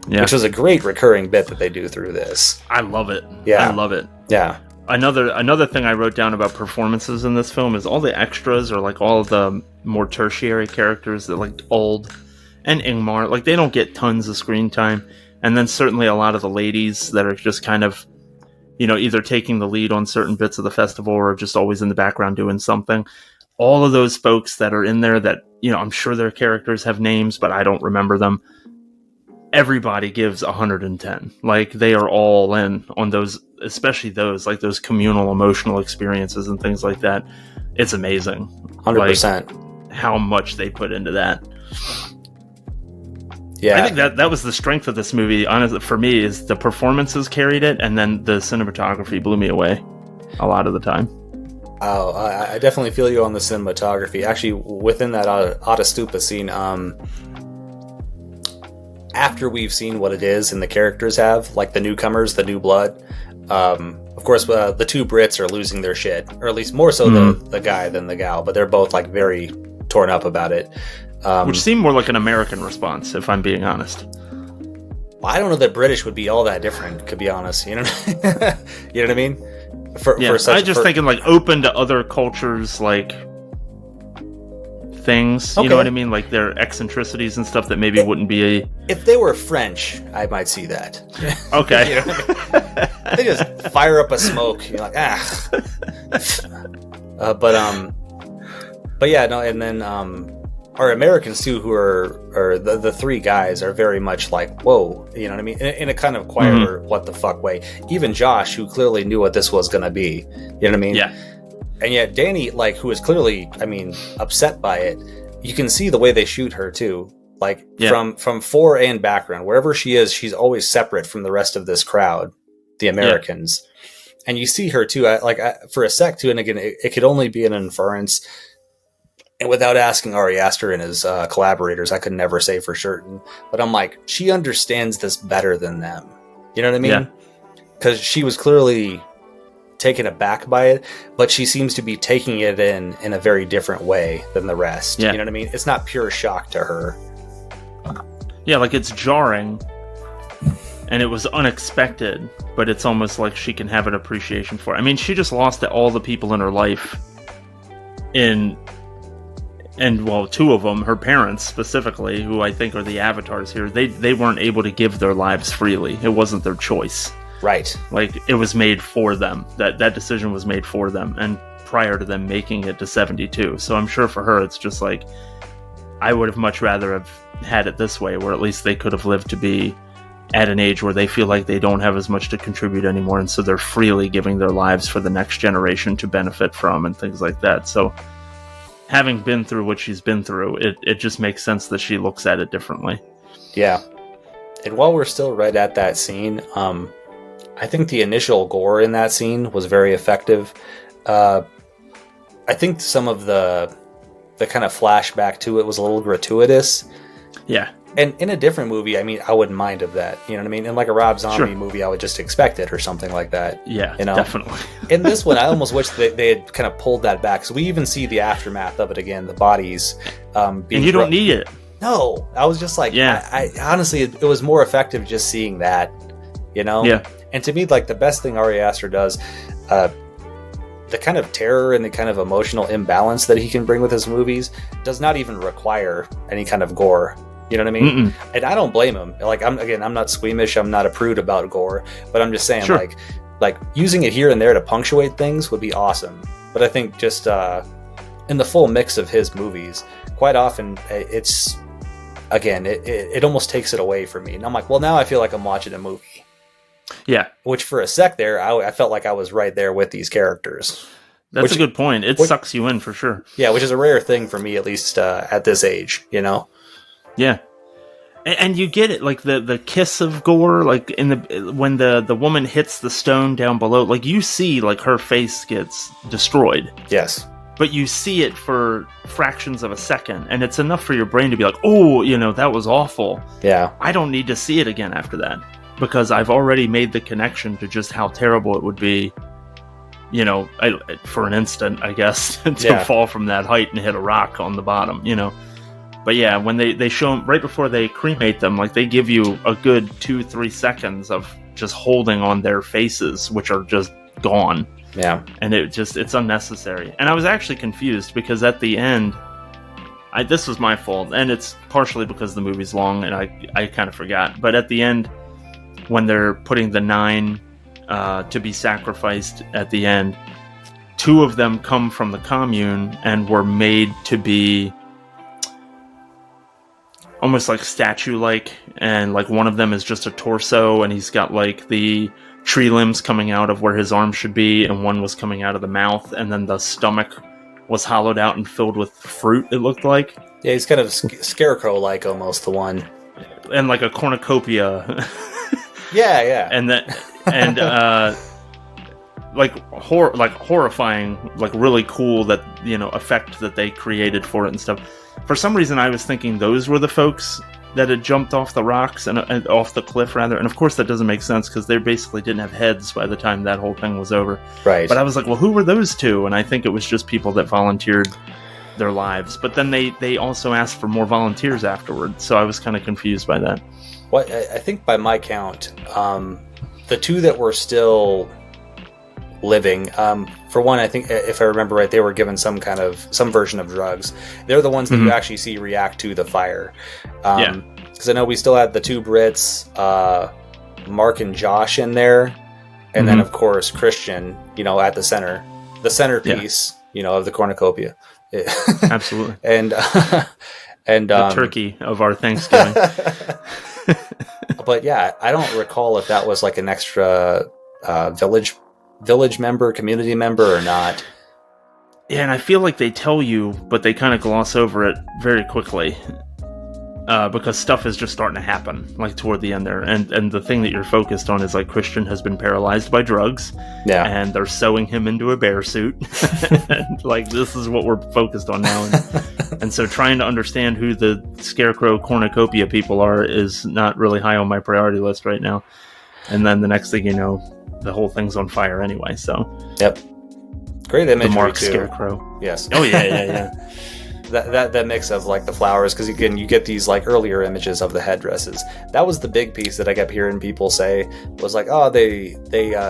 which was a great recurring bit that they do through this. I love it. Yeah, I love it. Yeah. Another thing I wrote down about performances in this film is all the extras, or like all of the more tertiary characters that like Old and Ingmar, like they don't get tons of screen time. And then certainly a lot of the ladies that are just kind of, either taking the lead on certain bits of the festival or just always in the background doing something. All of those folks that are in there that, I'm sure their characters have names, but I don't remember them. Everybody gives 110. Like, they are all in on those, especially those, like those communal emotional experiences and things like that. It's amazing. 100%. Like, how much they put into that. Yeah, I think that was the strength of this movie. Honestly, for me, is the performances carried it, and then the cinematography blew me away a lot of the time. Oh, I definitely feel you on the cinematography. Actually, within that Autostupa scene, after we've seen what it is and the characters have, like the newcomers, the new blood, of course, the two Brits are losing their shit, or at least more so the guy than the gal, but they're both like very torn up about it. Which seemed more like an American response, if I'm being honest. Well, I don't know that British would be all that different, to be honest. You know what I mean? Thinking like open to other cultures, like things. You know what I mean? Like their eccentricities and stuff that maybe wouldn't be a... If they were French, I might see that. Okay. You know what I mean? They just fire up a smoke. You're like, but yeah, no, and then our Americans too, who are the three guys, are very much like, whoa, you know what I mean, in a kind of quieter, what the fuck way. Even Josh, who clearly knew what this was gonna be, you know what I mean? Yeah. And yet Danny, like, who is clearly, I mean, upset by it. You can see the way they shoot her too, like from fore and background, wherever she is, she's always separate from the rest of this crowd, the Americans. And you see her too, for a sec too, and again, it could only be an inference. And without asking Ari Aster and his collaborators, I could never say for certain. But I'm like, she understands this better than them. You know what I mean? Because she was clearly taken aback by it, but she seems to be taking it in a very different way than the rest. Yeah. You know what I mean? It's not pure shock to her. Yeah, like it's jarring, and it was unexpected, but it's almost like she can have an appreciation for it. I mean, she just lost all the people in her life well, two of them, her parents specifically, who I think are the avatars here, they weren't able to give their lives freely. It wasn't their choice. Right. Like, it was made for them. That decision was made for them, and prior to them making it to 72. So I'm sure for her, it's just like, I would have much rather have had it this way, where at least they could have lived to be at an age where they feel like they don't have as much to contribute anymore, and so they're freely giving their lives for the next generation to benefit from, and things like that. So having been through what she's been through, it just makes sense that she looks at it differently. Yeah. And while we're still right at that scene, I think the initial gore in that scene was very effective. I think some of the kind of flashback to it was a little gratuitous. Yeah. And in a different movie, I mean, I wouldn't mind of that. You know what I mean? In like a Rob Zombie movie, I would just expect it or something like that. Yeah, you know? Definitely. In this one, I almost wish they had kind of pulled that back. So we even see the aftermath of it again, the bodies being... And you don't need it. No. I was just like... Yeah. I honestly, it was more effective just seeing that, you know? Yeah. And to me, like, the best thing Ari Aster does... the kind of terror and the kind of emotional imbalance that he can bring with his movies does not even require any kind of gore. You know what I mean? Mm-mm. And I don't blame him. Like, I'm not squeamish. I'm not a prude about gore, but I'm just saying, sure. like using it here and there to punctuate things would be awesome. But I think just in the full mix of his movies, quite often it's, again, it almost takes it away from me. And I'm like, well, now I feel like I'm watching a movie. Yeah. Which for a sec there, I felt like I was right there with these characters. That's a good point. It sucks you in for sure. Yeah, which is a rare thing for me, at least at this age, you know? Yeah. And you get it, like the kiss of gore, like when the woman hits the stone down below, like you see like her face gets destroyed. Yes. But you see it for fractions of a second, and it's enough for your brain to be like, oh, that was awful. Yeah. I don't need to see it again after that, because I've already made the connection to just how terrible it would be, for an instant, I guess, to fall from that height and hit a rock on the bottom, But yeah, when they show them, right before they cremate them, like they give you a good 2-3 seconds of just holding on their faces, which are just gone. Yeah. And it's unnecessary. And I was actually confused because at the end, this was my fault, and it's partially because the movie's long and I kind of forgot. But at the end, when they're putting the 9 to be sacrificed at the end, 2 of them come from the commune and were made to be almost like statue-like, and like one of them is just a torso, and he's got like the tree limbs coming out of where his arms should be, and one was coming out of the mouth, and then the stomach was hollowed out and filled with fruit, it looked like. Yeah, he's kind of scarecrow-like almost, the one. And like a cornucopia. Yeah. And horrifying, like really cool that, effect that they created for it and stuff. For some reason, I was thinking those were the folks that had jumped off the rocks and off the cliff, rather. And of course, that doesn't make sense because they basically didn't have heads by the time that whole thing was over. Right. But I was like, well, who were those 2? And I think it was just people that volunteered their lives. But then they also asked for more volunteers afterwards. So I was kind of confused by that. Well, I think by my count, the 2 that were still living, for one, I think if I remember right, they were given some version of drugs. They're the ones that you actually see react to the fire. Because I know we still had the 2 Brits, Mark and Josh in there, and then of course Christian, at the centerpiece, of the cornucopia. Absolutely. and the turkey of our Thanksgiving. But yeah, I don't recall if that was like an extra village member, community member or not. Yeah, and I feel like they tell you, but they kind of gloss over it very quickly. Because stuff is just starting to happen, like toward the end there. And the thing that you're focused on is like Christian has been paralyzed by drugs. Yeah. And they're sewing him into a bear suit. And like, this is what we're focused on now. And so trying to understand who the scarecrow cornucopia people are is not really high on my priority list right now. And then the next thing you know, the whole thing's on fire anyway. So yep, great imagery the Mark too. Scarecrow. Yes. Oh yeah. That mix of like the flowers, because again you get these like earlier images of the headdresses. That was the big piece that I kept hearing people say was like, oh, they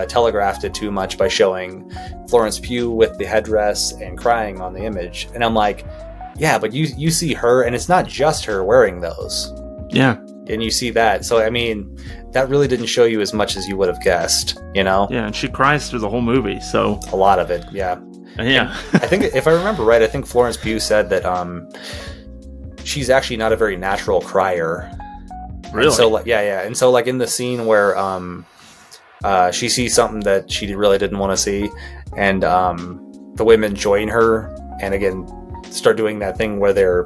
telegraphed it too much by showing Florence Pugh with the headdress and crying on the image. And I'm like, yeah, but you see her, and it's not just her wearing those. Yeah. And you see that, so I mean, that really didn't show you as much as you would have guessed, you know? Yeah, and she cries through the whole movie, so a lot of it, yeah. Yeah. I think, if I remember right, I think Florence Pugh said that she's actually not a very natural crier. Really? And so, and so like in the scene where she sees something that she really didn't want to see, and the women join her, and again start doing that thing where they're,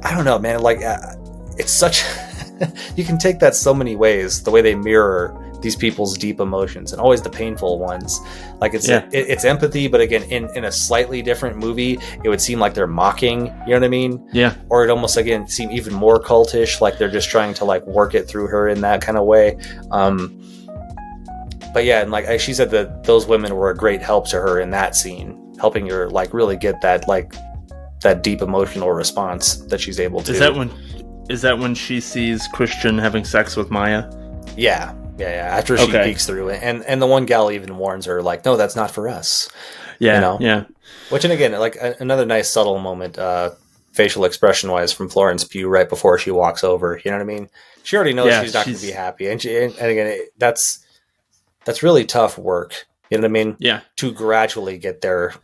I don't know, man, like it's such you can take that so many ways, the way they mirror these people's deep emotions, and always the painful ones. Like it's empathy, but again in a slightly different movie it would seem like they're mocking, you know what I mean? Yeah. Or it almost again seem even more cultish, like they're just trying to like work it through her in that kind of way. But yeah, and like she said that those women were a great help to her in that scene, helping her like really get that like that deep emotional response that she's able to. Is that when she sees Christian having sex with Maya? Yeah. After she peeks through it, and the one gal even warns her, like, "No, that's not for us." Yeah, you know? Yeah. Which, and again, like another nice subtle moment, facial expression wise, from Florence Pugh right before she walks over. You know what I mean? She already knows she's not going to be happy, and again, that's really tough work. You know what I mean? Yeah. To gradually get there,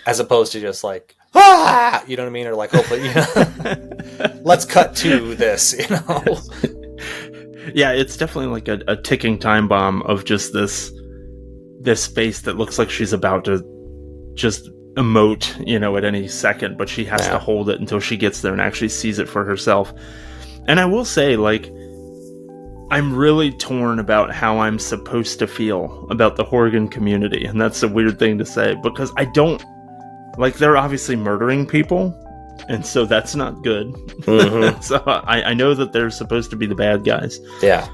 as opposed to just like, ah, you know what I mean, or like, hopefully, you know, let's cut to this, you know. Yeah, it's definitely like a ticking time bomb of just this space that looks like she's about to just emote, you know, at any second, but she has to hold it until she gets there and actually sees it for herself. And I will say, like, I'm really torn about how I'm supposed to feel about the Horgan community, and that's a weird thing to say, because I don't, like, they're obviously murdering people, and so that's not good. Mm-hmm. So I know that they're supposed to be the bad guys. Yeah.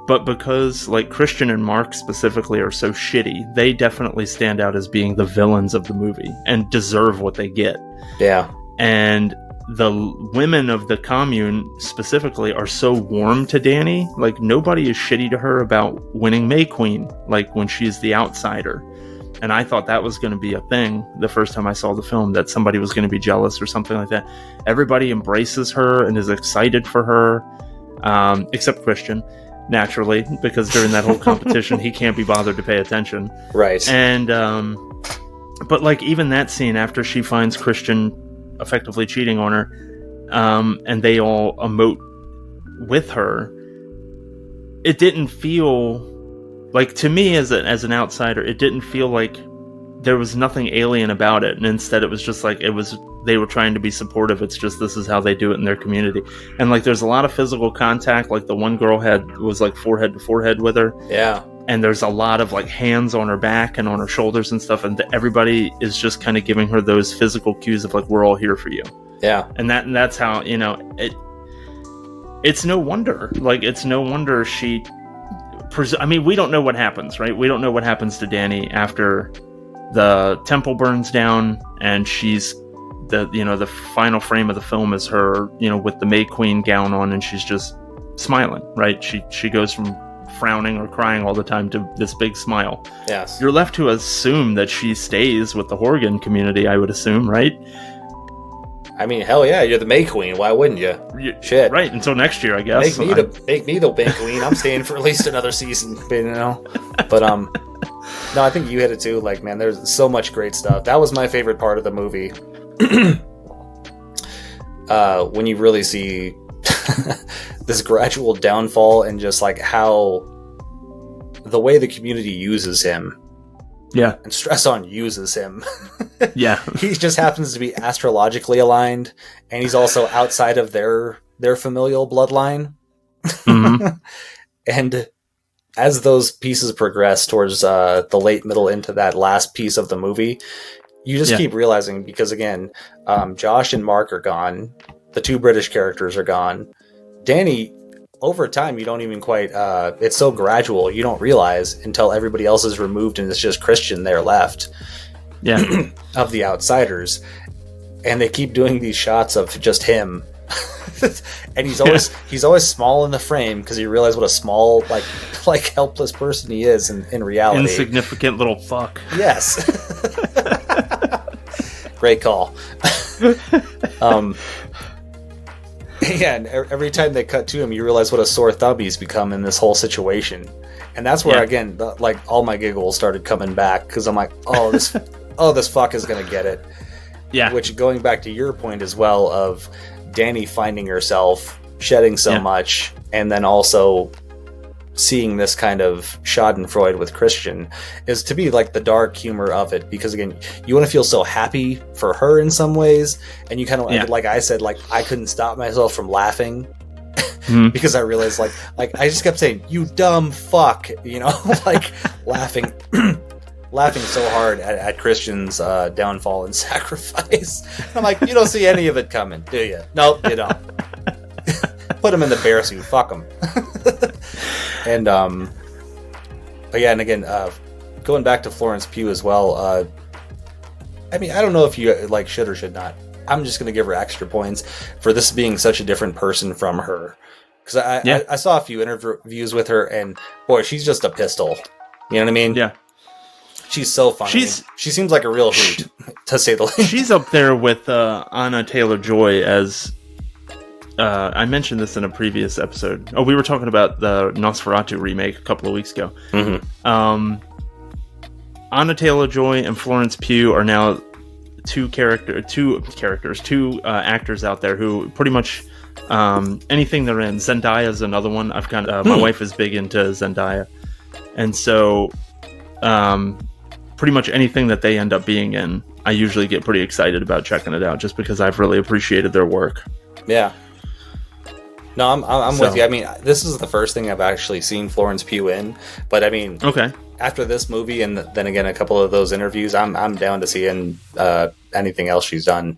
But because, like, Christian and Mark specifically are so shitty, they definitely stand out as being the villains of the movie and deserve what they get. Yeah. And the women of the commune specifically are so warm to Dani. Like, nobody is shitty to her about winning May Queen, like when she's the outsider. And I thought that was going to be a thing the first time I saw the film, that somebody was going to be jealous or something like that. Everybody embraces her and is excited for her, except Christian, naturally, because during that whole competition, he can't be bothered to pay attention. Right. And, but like even that scene after she finds Christian effectively cheating on her, and they all emote with her, it didn't feel... Like, to me, as an outsider, it didn't feel like there was nothing alien about it, and instead it was just like, they were trying to be supportive. It's just, this is how they do it in their community. And like, there's a lot of physical contact. Like, the one girl was like forehead to forehead with her. Yeah. And there's a lot of like hands on her back and on her shoulders and stuff, and everybody is just kind of giving her those physical cues of like, we're all here for you. Yeah. And that's how, you know, it's no wonder. Like, it's no wonder she... I mean, we don't know what happens, right? We don't know what happens to Dani after the temple burns down, and she's the final frame of the film is her, you know, with the May Queen gown on, and she's just smiling, right? She goes from frowning or crying all the time to this big smile. Yes. You're left to assume that she stays with the Horgan community, I would assume, right? I mean, hell yeah, you're the May Queen. Why wouldn't you? Shit. Right, until next year, I guess. Make me the May Queen. I'm staying for at least another season, you know? But, no, I think you hit it too. Like, man, there's so much great stuff. That was my favorite part of the movie. When you really see this gradual downfall and just, like, how the way the community uses him. Yeah. And stress on uses him. Yeah. He just happens to be astrologically aligned, and he's also outside of their familial bloodline. Mm-hmm. And as those pieces progress towards the late middle into that last piece of the movie, you just keep realizing, because again, Josh and Mark are gone. The two British characters are gone. Dani over time, you don't even quite, it's so gradual, you don't realize until everybody else is removed and it's just Christian there left. Yeah. Of the outsiders. And they keep doing these shots of just him. And he's always small in the frame because you realize what a small, like helpless person he is in reality. Insignificant little fuck. Yes. Great call. Yeah, and every time they cut to him, you realize what a sore thumb he's become in this whole situation. And that's where, again, all my giggles started coming back, because I'm like, this fuck is going to get it. Yeah. Which, going back to your point as well, of Dani finding herself, shedding so much, and then also seeing this kind of schadenfreude with Christian, is to be like the dark humor of it, because again, you want to feel so happy for her in some ways, and you kind of like I said, like I couldn't stop myself from laughing because I realized like I just kept saying, you dumb fuck, like laughing so hard at Christian's downfall and sacrifice. I'm like, you don't see any of it coming, do you? Nope, you don't. Put him in the bear suit, fuck him. And but yeah, and again, going back to Florence Pugh as well, I mean, I don't know if you like should or should not. I'm just gonna give her extra points for this being such a different person from her, because I saw a few interviews with her, and boy, she's just a pistol. You know what I mean? Yeah. She's so funny. She seems like a real hoot, to say the least. She's up there with Anna Taylor-Joy as... I mentioned this in a previous episode. Oh, we were talking about the Nosferatu remake a couple of weeks ago. Mm-hmm. Anna Taylor-Joy and Florence Pugh are now two actors out there who pretty much anything they're in. Zendaya's another one. I've kind of my wife is big into Zendaya, and so pretty much anything that they end up being in, I usually get pretty excited about checking it out, just because I've really appreciated their work. Yeah. No, I'm with you. I mean, this is the first thing I've actually seen Florence Pugh in, but I mean, after this movie and then again a couple of those interviews, I'm down to seeing anything else she's done.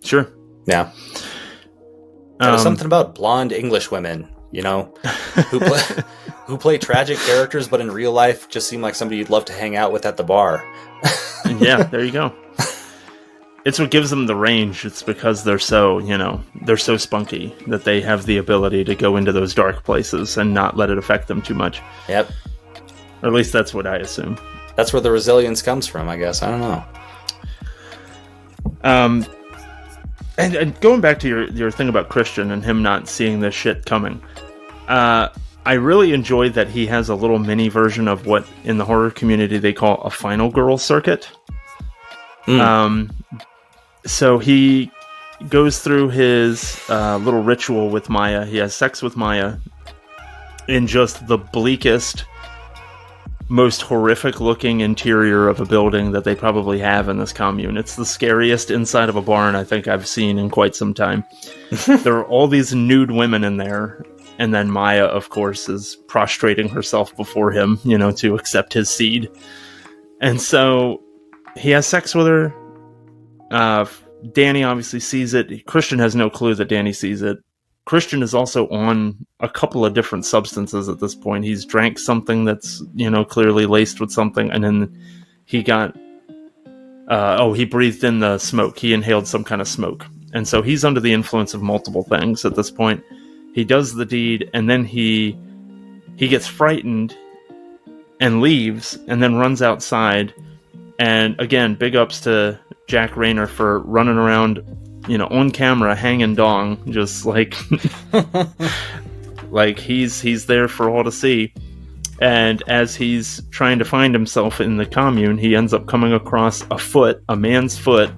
Sure. Yeah. There's something about blonde English women, who play tragic characters, but in real life just seem like somebody you'd love to hang out with at the bar. Yeah, there you go. It's what gives them the range. It's because they're so, they're so spunky that they have the ability to go into those dark places and not let it affect them too much. Yep. Or at least that's what I assume. That's where the resilience comes from, I guess. I don't know. And going back to your thing about Christian and him not seeing this shit coming, I really enjoyed that he has a little mini version of what in the horror community they call a final girl circuit. So he goes through his little ritual with Maya. He has sex with Maya in just the bleakest, most horrific looking interior of a building that they probably have in this commune. It's the scariest inside of a barn I think I've seen in quite some time. There are all these nude women in there, and then Maya, of course, is prostrating herself before him, to accept his seed. And so he has sex with her. Dani obviously sees it. Christian has no clue that Dani sees it. Christian is also on a couple of different substances at this point. He's drank something that's, clearly laced with something, and then he got... he breathed in the smoke. He inhaled some kind of smoke. And so he's under the influence of multiple things at this point. He does the deed, and then he gets frightened and leaves, and then runs outside. And again, big ups to Jack Rayner for running around, on camera, hanging dong, just like, like he's there for all to see. And as he's trying to find himself in the commune, he ends up coming across a man's foot,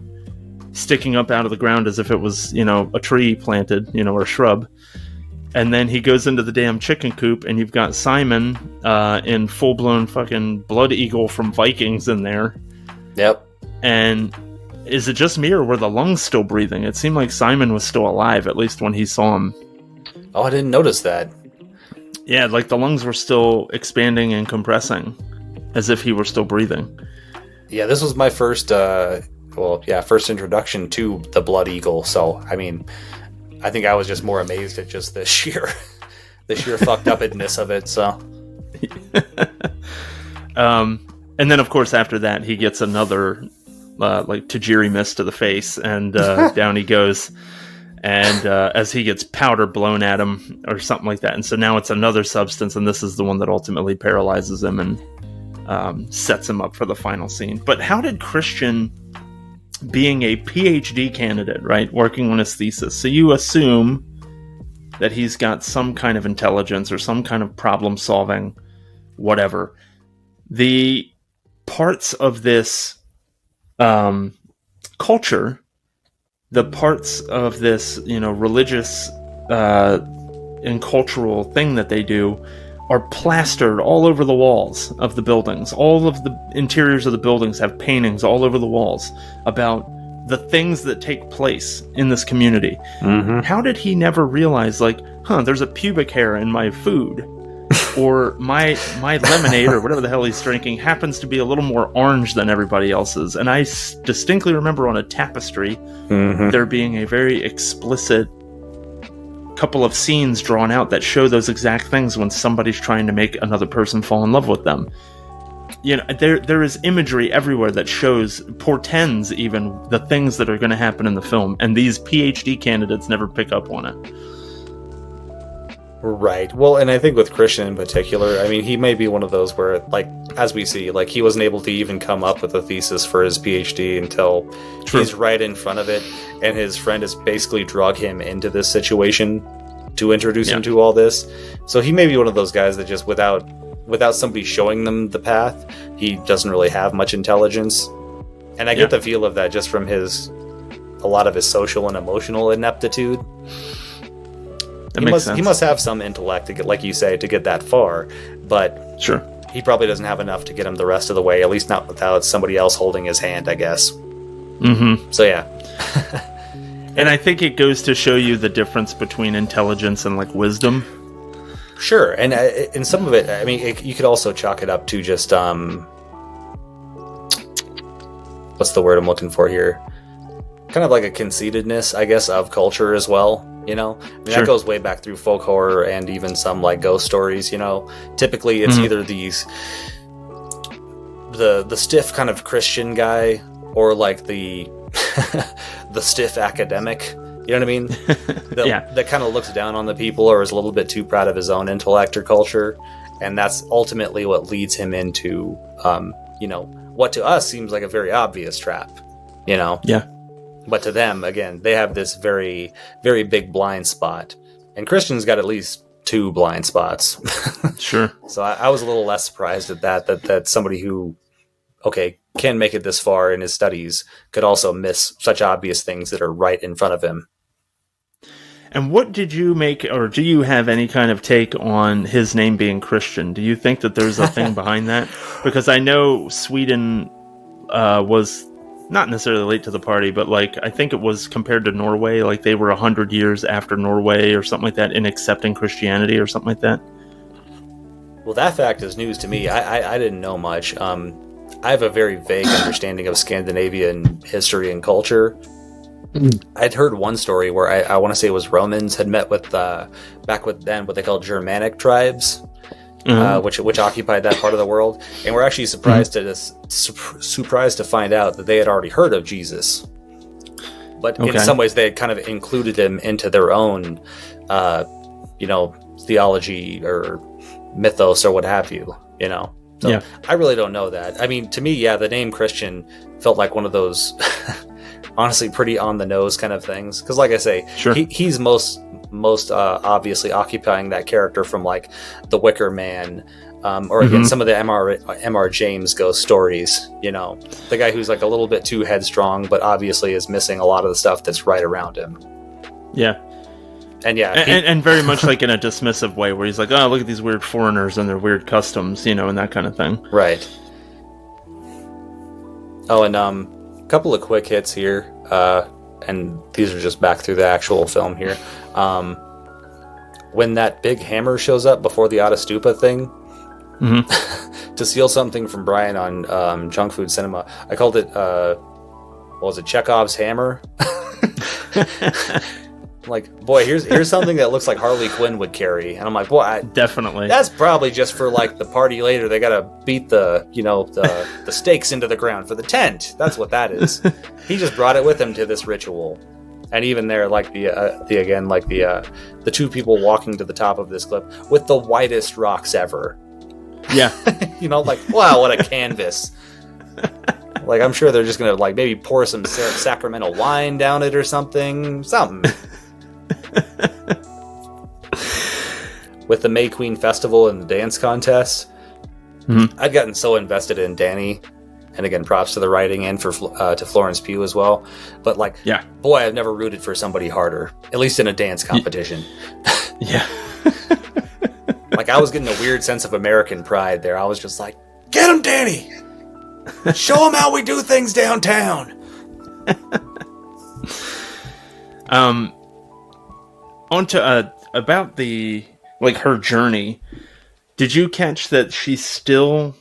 sticking up out of the ground as if it was, a tree planted, or a shrub. And then he goes into the damn chicken coop, and you've got Simon in full-blown fucking Blood Eagle from Vikings in there. Yep. And is it just me, or were the lungs still breathing? It seemed like Simon was still alive, at least when he saw him. Oh, I didn't notice that. Yeah, like the lungs were still expanding and compressing, as if he were still breathing. Yeah, this was my first introduction to the Blood Eagle. So, I mean, I think I was just more amazed at just the sheer the sheer fucked upness of it. So, and then of course after that he gets another like Tajiri mist to the face, and down he goes. And as he gets powder blown at him or something like that. And so now it's another substance, and this is the one that ultimately paralyzes him and sets him up for the final scene. But how did Christian, being a PhD candidate, right, working on his thesis, so you assume that he's got some kind of intelligence or some kind of problem solving, whatever. The parts of this culture, the parts of this, religious and cultural thing that they do are plastered all over the walls of the buildings. All of the interiors of the buildings have paintings all over the walls about the things that take place in this community. Mm-hmm. How did he never realize, there's a pubic hair in my food? Or my lemonade or whatever the hell he's drinking happens to be a little more orange than everybody else's. And I distinctly remember on a tapestry there being a very explicit couple of scenes drawn out that show those exact things when somebody's trying to make another person fall in love with them. There is imagery everywhere that portends even the things that are going to happen in the film, and these PhD candidates never pick up on it. Right. Well, and I think with Christian in particular, I mean, he may be one of those where, as we see, he wasn't able to even come up with a thesis for his PhD until he's right in front of it, and his friend has basically drug him into this situation to introduce him to all this. So he may be one of those guys that just without somebody showing them the path, he doesn't really have much intelligence. And I get the feel of that just from a lot of his social and emotional ineptitude. He must have some intellect to get, like you say, to get that far, but he probably doesn't have enough to get him the rest of the way, at least not without somebody else holding his hand, I guess. Mm-hmm. So yeah. And I think it goes to show you the difference between intelligence and wisdom. Sure, and in some of it, I mean, you could also chalk it up to just what's the word I'm looking for here? Kind of like a conceitedness, I guess, of culture as well. That goes way back through folk horror and even some ghost stories. Typically it's either the stiff kind of Christian guy or the the stiff academic. You know what I mean? That kind of looks down on the people or is a little bit too proud of his own intellect or culture, and that's ultimately what leads him into what to us seems like a very obvious trap. Yeah. But to them, again, they have this very, very big blind spot. And Christian's got at least 2 blind spots. Sure. So I was a little less surprised at that somebody who, can make it this far in his studies could also miss such obvious things that are right in front of him. And what did you make, or do you have any kind of take on his name being Christian? Do you think that there's a thing behind that? Because I know Sweden was not necessarily late to the party, but I think it was compared to Norway, they were 100 years after Norway or something like that in accepting Christianity or something like that. Well, that fact is news to me. I didn't know much. I have a very vague understanding of Scandinavian history and culture. I'd heard one story where I want to say it was Romans had met with back with then what they called Germanic tribes. Which occupied that part of the world, and we're actually surprised to find out that they had already heard of Jesus, but in some ways they had kind of included him into their own, theology or mythos or what have you. So I really don't know that. I mean, to me, the name Christian felt like one of those honestly pretty on the nose kind of things, because like I say, he's most obviously occupying that character from The Wicker Man, or again some of the M.R. James ghost stories. The guy who's a little bit too headstrong, but obviously is missing a lot of the stuff that's right around him. Yeah, and very much in a dismissive way, where he's oh, look at these weird foreigners and their weird customs, and that kind of thing. Right. Oh, and a couple of quick hits here. And these are just back through the actual film here. When that big hammer shows up before the Atastupa thing, to steal something from Brian on Junk Food Cinema, I called it, Chekhov's hammer? Like, boy, here's something that looks like Harley Quinn would carry, and I'm like, boy, definitely. That's probably just for like the party later. They gotta beat the stakes into the ground for the tent. That's what that is. He just brought it with him to this ritual, and even there, like the two people walking to the top of this cliff with the whitest rocks ever. Yeah, like, wow, what a canvas. Like, I'm sure they're just gonna like maybe pour some sacramental wine down it or something. With the May Queen Festival and the dance contest, I'd gotten so invested in Danny, and again, props to the writing and to Florence Pugh as well. But like, boy, I've never rooted for somebody harder, at least in a dance competition. Yeah. Like, I was getting a weird sense of American pride there. I was just like, get him, Danny! Show him how we do things downtown! Onto about her journey. Did you catch that she's still,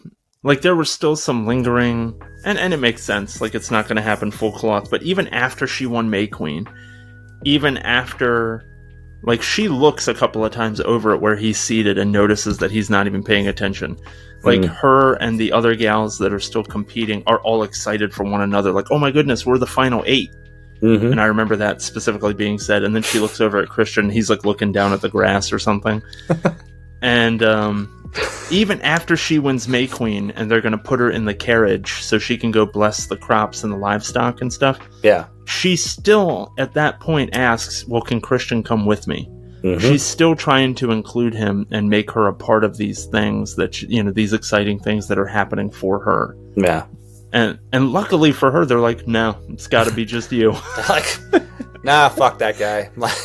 like, there was still some lingering, and it makes sense, like, it's not going to happen full cloth, but even after she won May Queen, even after, like, she looks a couple of times over at where he's seated and notices that he's not even paying attention. Like, her and the other gals that are still competing are all excited for one another. Like, oh my goodness, we're the final 8. Mm-hmm. And I remember that specifically being said. And then she looks over at Christian. He's, like, looking down at the grass or something. And even after she wins May Queen and they're going to put her in the carriage so she can go bless the crops and the livestock and stuff. Yeah. She still, at that point, asks, well, can Christian come with me? Mm-hmm. She's still trying to include him and make her a part of these things that, these exciting things that are happening for her. Yeah. And luckily for her, they're like, no, it's got to be just you. Like, nah, fuck that guy. Like,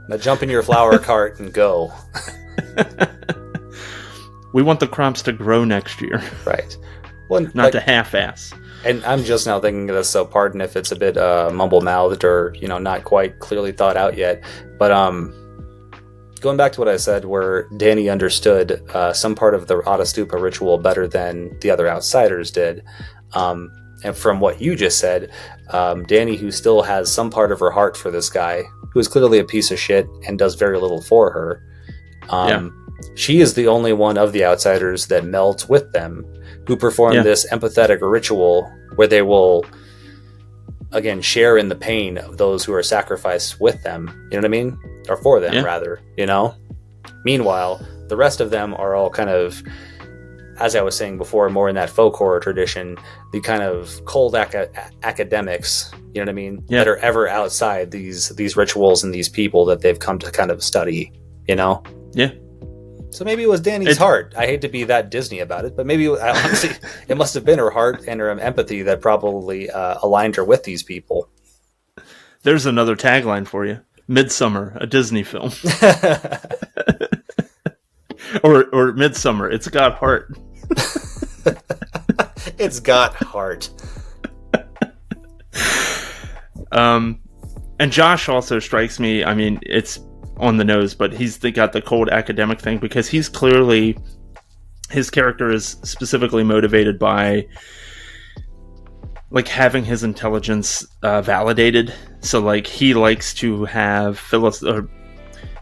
now jump in your flower cart and go. We want the crops to grow next year. Right. Well, not to half-ass. And I'm just now thinking of this, so pardon if it's a bit mumble-mouthed or, not quite clearly thought out yet. But going back to what I said, where Danny understood some part of the Atastupa ritual better than the other outsiders did. And from what you just said, Danny, who still has some part of her heart for this guy, who is clearly a piece of shit and does very little for her, she is the only one of the outsiders that melts with them, who perform this empathetic ritual where they will, again, share in the pain of those who are sacrificed with them. You know what I mean? Or for them, rather, Meanwhile, the rest of them are all kind of, as I was saying before, more in that folk horror tradition, the kind of cold academics, you know what I mean? That are ever outside these rituals and these people that they've come to kind of study, Yeah. So maybe it was Danny's heart. I hate to be that Disney about it, but maybe honestly, it must have been her heart and her empathy that probably aligned her with these people. There's another tagline for you. Midsommar, a Disney film. or Midsommar, it's got heart. It's got heart. And Josh also strikes me, I mean, it's on the nose, but he's got the cold academic thing because he's clearly, his character is specifically motivated by like having his intelligence validated. So like he likes to have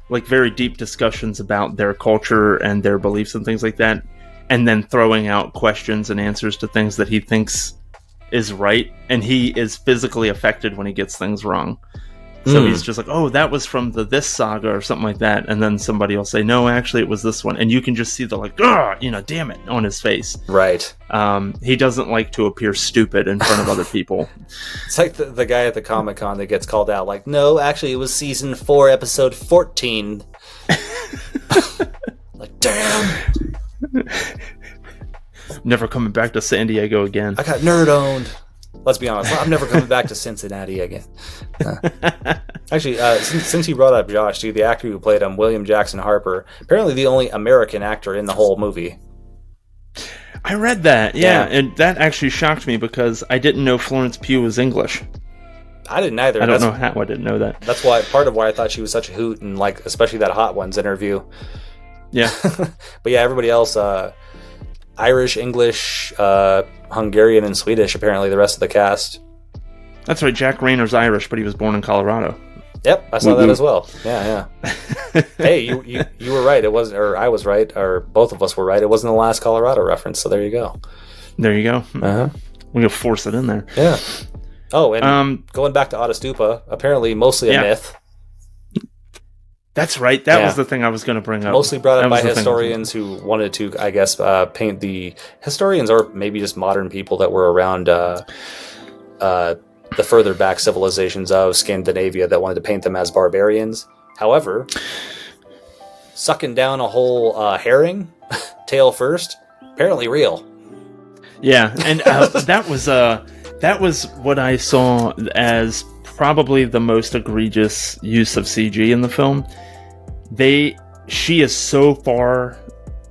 like very deep discussions about their culture and their beliefs and things like that, and then throwing out questions and answers to things that he thinks is right, and he is physically affected when he gets things wrong. So he's just like, oh, that was from this saga or something like that. And then somebody will say, no, actually, it was this one. And you can just see the like, damn it, on his face. Right. He doesn't like to appear stupid in front of other people. It's like the guy at the Comic-Con that gets called out like, no, actually, it was season 4, episode 14. Like, damn. Never coming back to San Diego again. I got nerd-owned. Let's be honest, I'm never coming back to Cincinnati again. Actually, since you brought up Josh, the actor who played him, William Jackson Harper, apparently the only American actor in the whole movie. I read that, yeah, and that actually shocked me because I didn't know Florence Pugh was English. I didn't either. I don't know how I didn't know that. That's why part of why I thought she was such a hoot, and like especially that Hot Ones interview. Yeah, but yeah, everybody else. Irish, English, Hungarian, and Swedish, apparently, the rest of the cast. That's right, Jack Rayner's Irish, but he was born in Colorado. Yep, I saw that as well. Yeah. Hey, you were right. It wasn't, or I was right, or both of us were right. It wasn't the Last Colorado reference. So there you go. There you go. Uh-huh. We're gonna force it in there. Yeah. Oh, and going back to Atastupa, apparently mostly a myth. That's right. That was the thing I was going to bring up. Mostly brought up by historians who wanted to, I guess, paint the historians, or maybe just modern people that were around the further back civilizations of Scandinavia that wanted to paint them as barbarians. However, sucking down a whole herring, tail first, apparently real. Yeah, and that was what I saw as probably the most egregious use of CG in the film. She is so far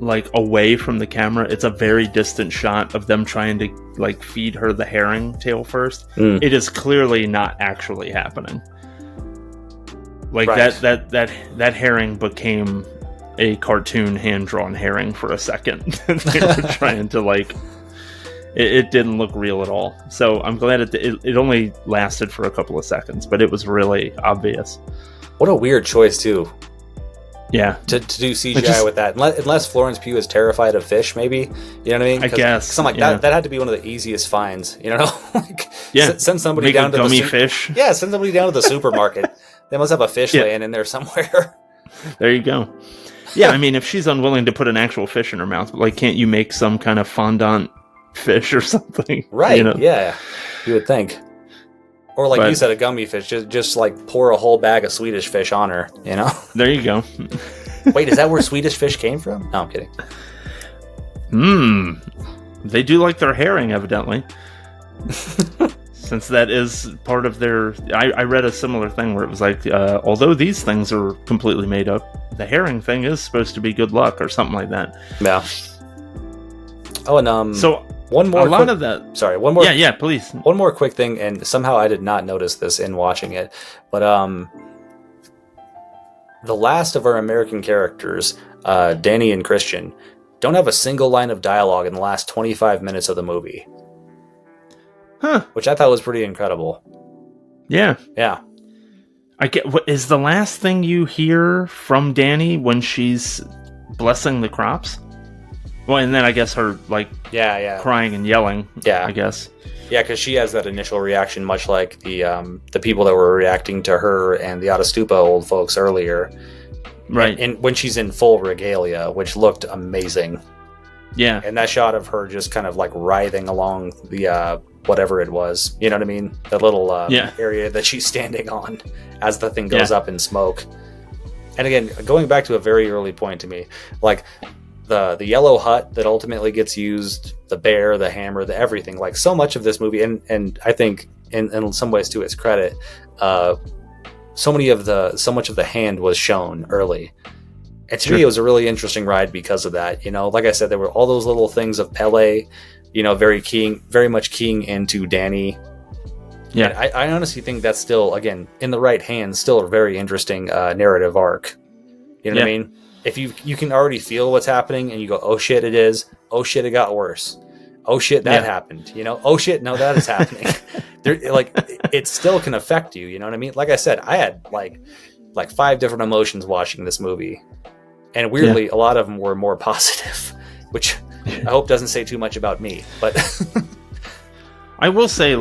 away from the camera. It's a very distant shot of them trying to feed her the herring tail first. It is clearly not actually happening. Right. that herring became a cartoon hand-drawn herring for a second. They were trying to it didn't look real at all. So I'm glad it only lasted for a couple of seconds, but it was really obvious. What a weird choice too. Yeah, to do CGI with that, unless Florence Pugh is terrified of fish, maybe, you know what I mean? I guess. Cause I'm that had to be one of the easiest finds, you know? Send somebody Make down to gummy the fish. Yeah, send somebody down to the supermarket. They must have a fish laying in there somewhere. There you go. Yeah, I mean, if she's unwilling to put an actual fish in her mouth, can't you make some kind of fondant fish or something? Right? You know? Yeah, you would think. Or you said, a gummy fish, just pour a whole bag of Swedish fish on her, you know? There you go. Wait, is that where Swedish fish came from? No, I'm kidding. They do like their herring, evidently. Since that is part of their... I read a similar thing where it was although these things are completely made up, the herring thing is supposed to be good luck or something like that. Yeah. Oh, and so... One more. One more. Yeah, please. One more quick thing, and somehow I did not notice this in watching it, but the last of our American characters, Danny and Christian, don't have a single line of dialogue in the last 25 minutes of the movie. Huh. Which I thought was pretty incredible. Yeah. Yeah. What is the last thing you hear from Danny when she's blessing the crops? Well, and then I guess her crying and yelling. Yeah, I guess. Yeah, because she has that initial reaction, much like the people that were reacting to her and the Atastupa old folks earlier. Right. And when she's in full regalia, which looked amazing. Yeah. And that shot of her just kind of writhing along the whatever it was, you know what I mean? The little area that she's standing on as the thing goes up in smoke. And again, going back to a very early point to me, the yellow hut that ultimately gets used, the bear, the hammer, the everything, so much of this movie, and I think in some ways to its credit, so much of the hand was shown early. And to me, it was a really interesting ride because of that. You know, like I said, there were all those little things of Pele, very much keying into Danny. Yeah, and I honestly think that's still, again, in the right hands, still a very interesting narrative arc. You know what I mean? If you can already feel what's happening and you go, oh shit, it is. Oh shit, it got worse. Oh shit, that happened. You know, oh shit, no, that is happening. It still can affect you. You know what I mean? Like I said, I had like 5 different emotions watching this movie, and weirdly, a lot of them were more positive, which I hope doesn't say too much about me. But I will say,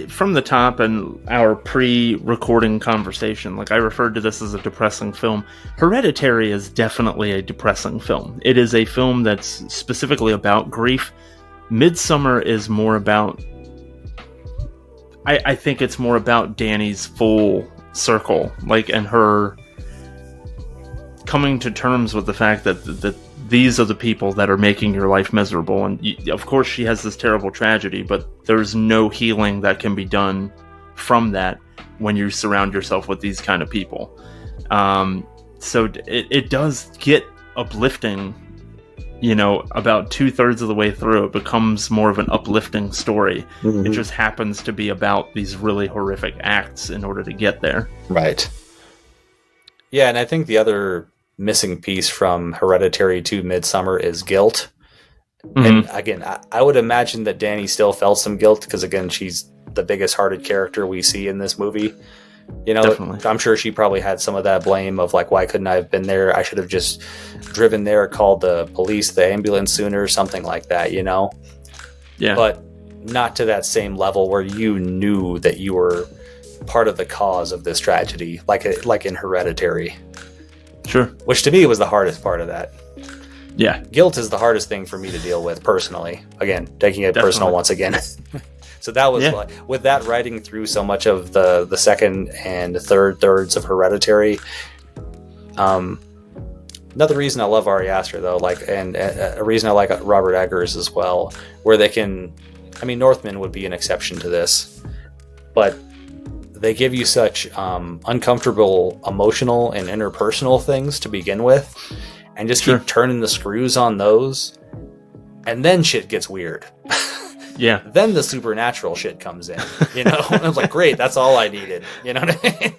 from the top and our pre-recording conversation, I referred to this as a depressing film. Hereditary is definitely a depressing film. It is a film that's specifically about grief. Midsommar is more about... I think it's more about Danny's full circle, and her coming to terms with the fact that these are the people that are making your life miserable. And of course she has this terrible tragedy, but there's no healing that can be done from that when you surround yourself with these kind of people. So it does get uplifting, about 2/3 of the way through. It becomes more of an uplifting story. Mm-hmm. It just happens to be about these really horrific acts in order to get there. Right. Yeah, and I think the other missing piece from Hereditary to Midsommar is guilt. Mm-hmm. And again, I would imagine that Danny still felt some guilt because, again, she's the biggest hearted character we see in this movie. You know, Definitely. I'm sure she probably had some of that blame of like, why couldn't I have been there? I should have just driven there, called the police, the ambulance sooner, something like that, you know? Yeah. But not to that same level where you knew that you were part of the cause of this tragedy, like in Hereditary. Sure. Which to me was the hardest part of that. Yeah. Guilt is the hardest thing for me to deal with personally. Again, taking it personal once again. So that was like, with that writing through so much of the second and thirds of Hereditary. Another reason I love Ari Aster though, like, and a reason I like Robert Eggers as well, where they can, I mean, Northman would be an exception to this, but they give you such uncomfortable emotional and interpersonal things to begin with, and just keep turning the screws on those, and then shit gets weird. Yeah. Then the supernatural shit comes in, you know? I was like, great, that's all I needed. You know what I mean?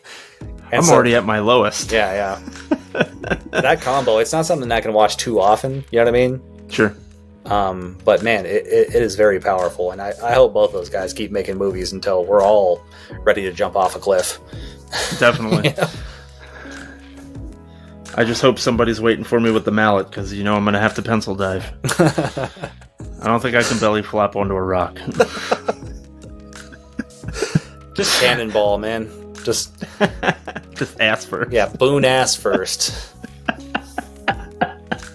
I'm already at my lowest. Yeah. That combo, it's not something I can watch too often, you know what I mean? Sure. But man, it is very powerful, and I hope both those guys keep making movies until we're all ready to jump off a cliff. Definitely. Yeah. I just hope somebody's waiting for me with the mallet, because you know I'm going to have to pencil dive. I don't think I can belly flop onto a rock. Just cannonball, man. Just ass first. Yeah, Boon ass first.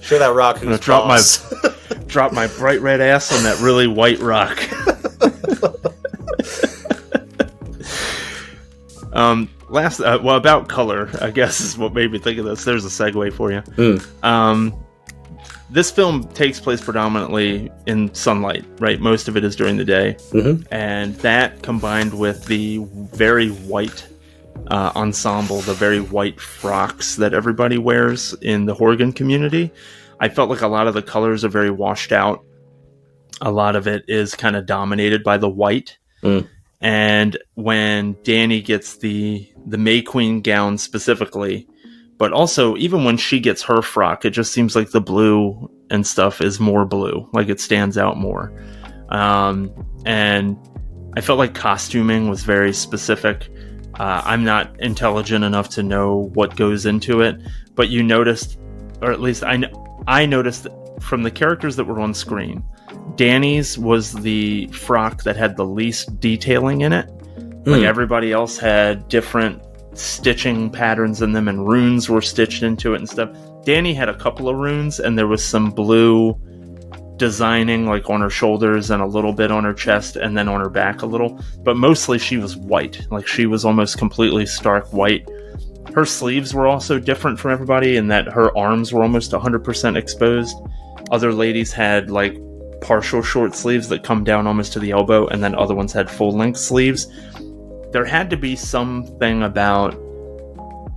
Sure, that rock who's drop my bright red ass on that really white rock. About color, I guess is what made me think of this. There's a segue for you. This film takes place predominantly in sunlight, right? Most of it is during the day. Mm-hmm. And that combined with the very white ensemble, the very white frocks that everybody wears in the Horgan community, I felt like a lot of the colors are very washed out. A lot of it is kind of dominated by the white. And when Danny gets the May Queen gown specifically, but also even when she gets her frock, it just seems like the blue and stuff is more blue, like it stands out more. And I felt like costuming was very specific. I'm not intelligent enough to know what goes into it, but you noticed, or at least I noticed from the characters that were on screen, Danny's was the frock that had the least detailing in it. Like everybody else had different stitching patterns in them, and runes were stitched into it and stuff. Danny had a couple of runes, and there was some blue designing like on her shoulders and a little bit on her chest and then on her back a little, but mostly she was white. Like she was almost completely stark white. Her sleeves were also different from everybody in that her arms were almost 100% exposed. Other ladies had like partial short sleeves that come down almost to the elbow, and then other ones had full-length sleeves. There had to be something about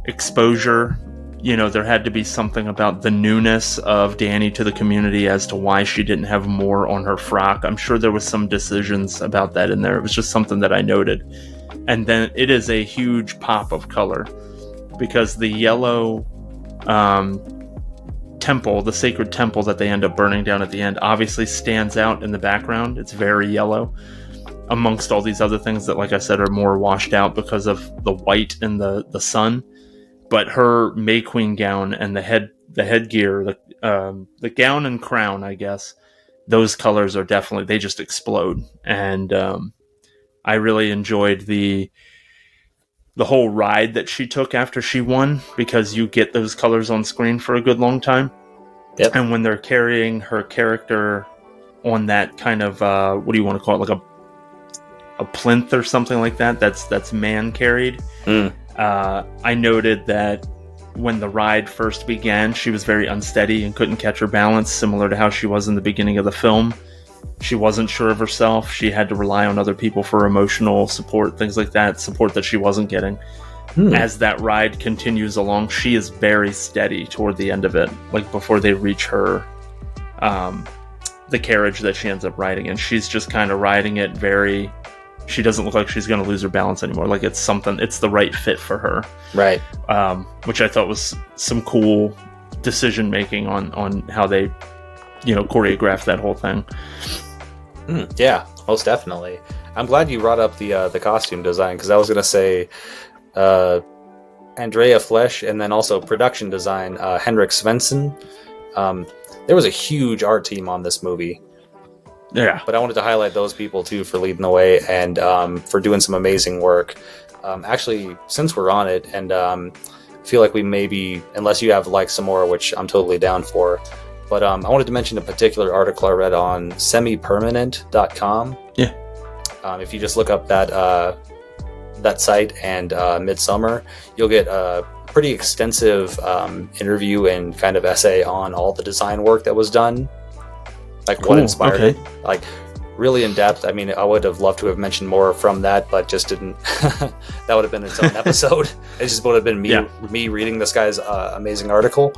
exposure. You know, there had to be something about the newness of Danny to the community as to why she didn't have more on her frock. I'm sure there was some decisions about that in there. It was just something that I noted. And then it is a huge pop of color, because the yellow temple, the sacred temple that they end up burning down at the end, obviously stands out in the background. It's very yellow amongst all these other things that, like I said, are more washed out because of the white and the sun. But her May Queen gown and the headgear, the gown and crown, I guess, those colors are definitely, they just explode. And I really enjoyed the whole ride that she took after she won, because you get those colors on screen for a good long time. Yep. And when they're carrying her character on that kind of what do you want to call it, like a plinth or something like that, that's man carried. I noted that when the ride first began, she was very unsteady and couldn't catch her balance, similar to how she was in the beginning of the film. She wasn't sure of herself. She had to rely on other people for emotional support, things like that, support that she wasn't getting. As that ride continues along, she is very steady toward the end of it, like before they reach her, the carriage that she ends up riding in. She's just kind of riding it very... She doesn't look like she's going to lose her balance anymore. Like it's the right fit for her. Right. Which I thought was some cool decision making on how they, choreographed that whole thing. Yeah, most definitely. I'm glad you brought up the costume design, because I was going to say Andrea Flesch, and then also production design, Henrik Svensson. There was a huge art team on this movie. Yeah. But I wanted to highlight those people too for leading the way and for doing some amazing work. Actually, since we're on it, and I feel like we maybe, unless you have like some more, which I'm totally down for, but I wanted to mention a particular article I read on semipermanent.com. Yeah. If you just look up that site and Midsommar, you'll get a pretty extensive interview and kind of essay on all the design work that was done, like what inspired it, like really in depth. I mean, I would have loved to have mentioned more from that, but just didn't. That would have been its own episode. It just would have been me reading this guy's amazing article.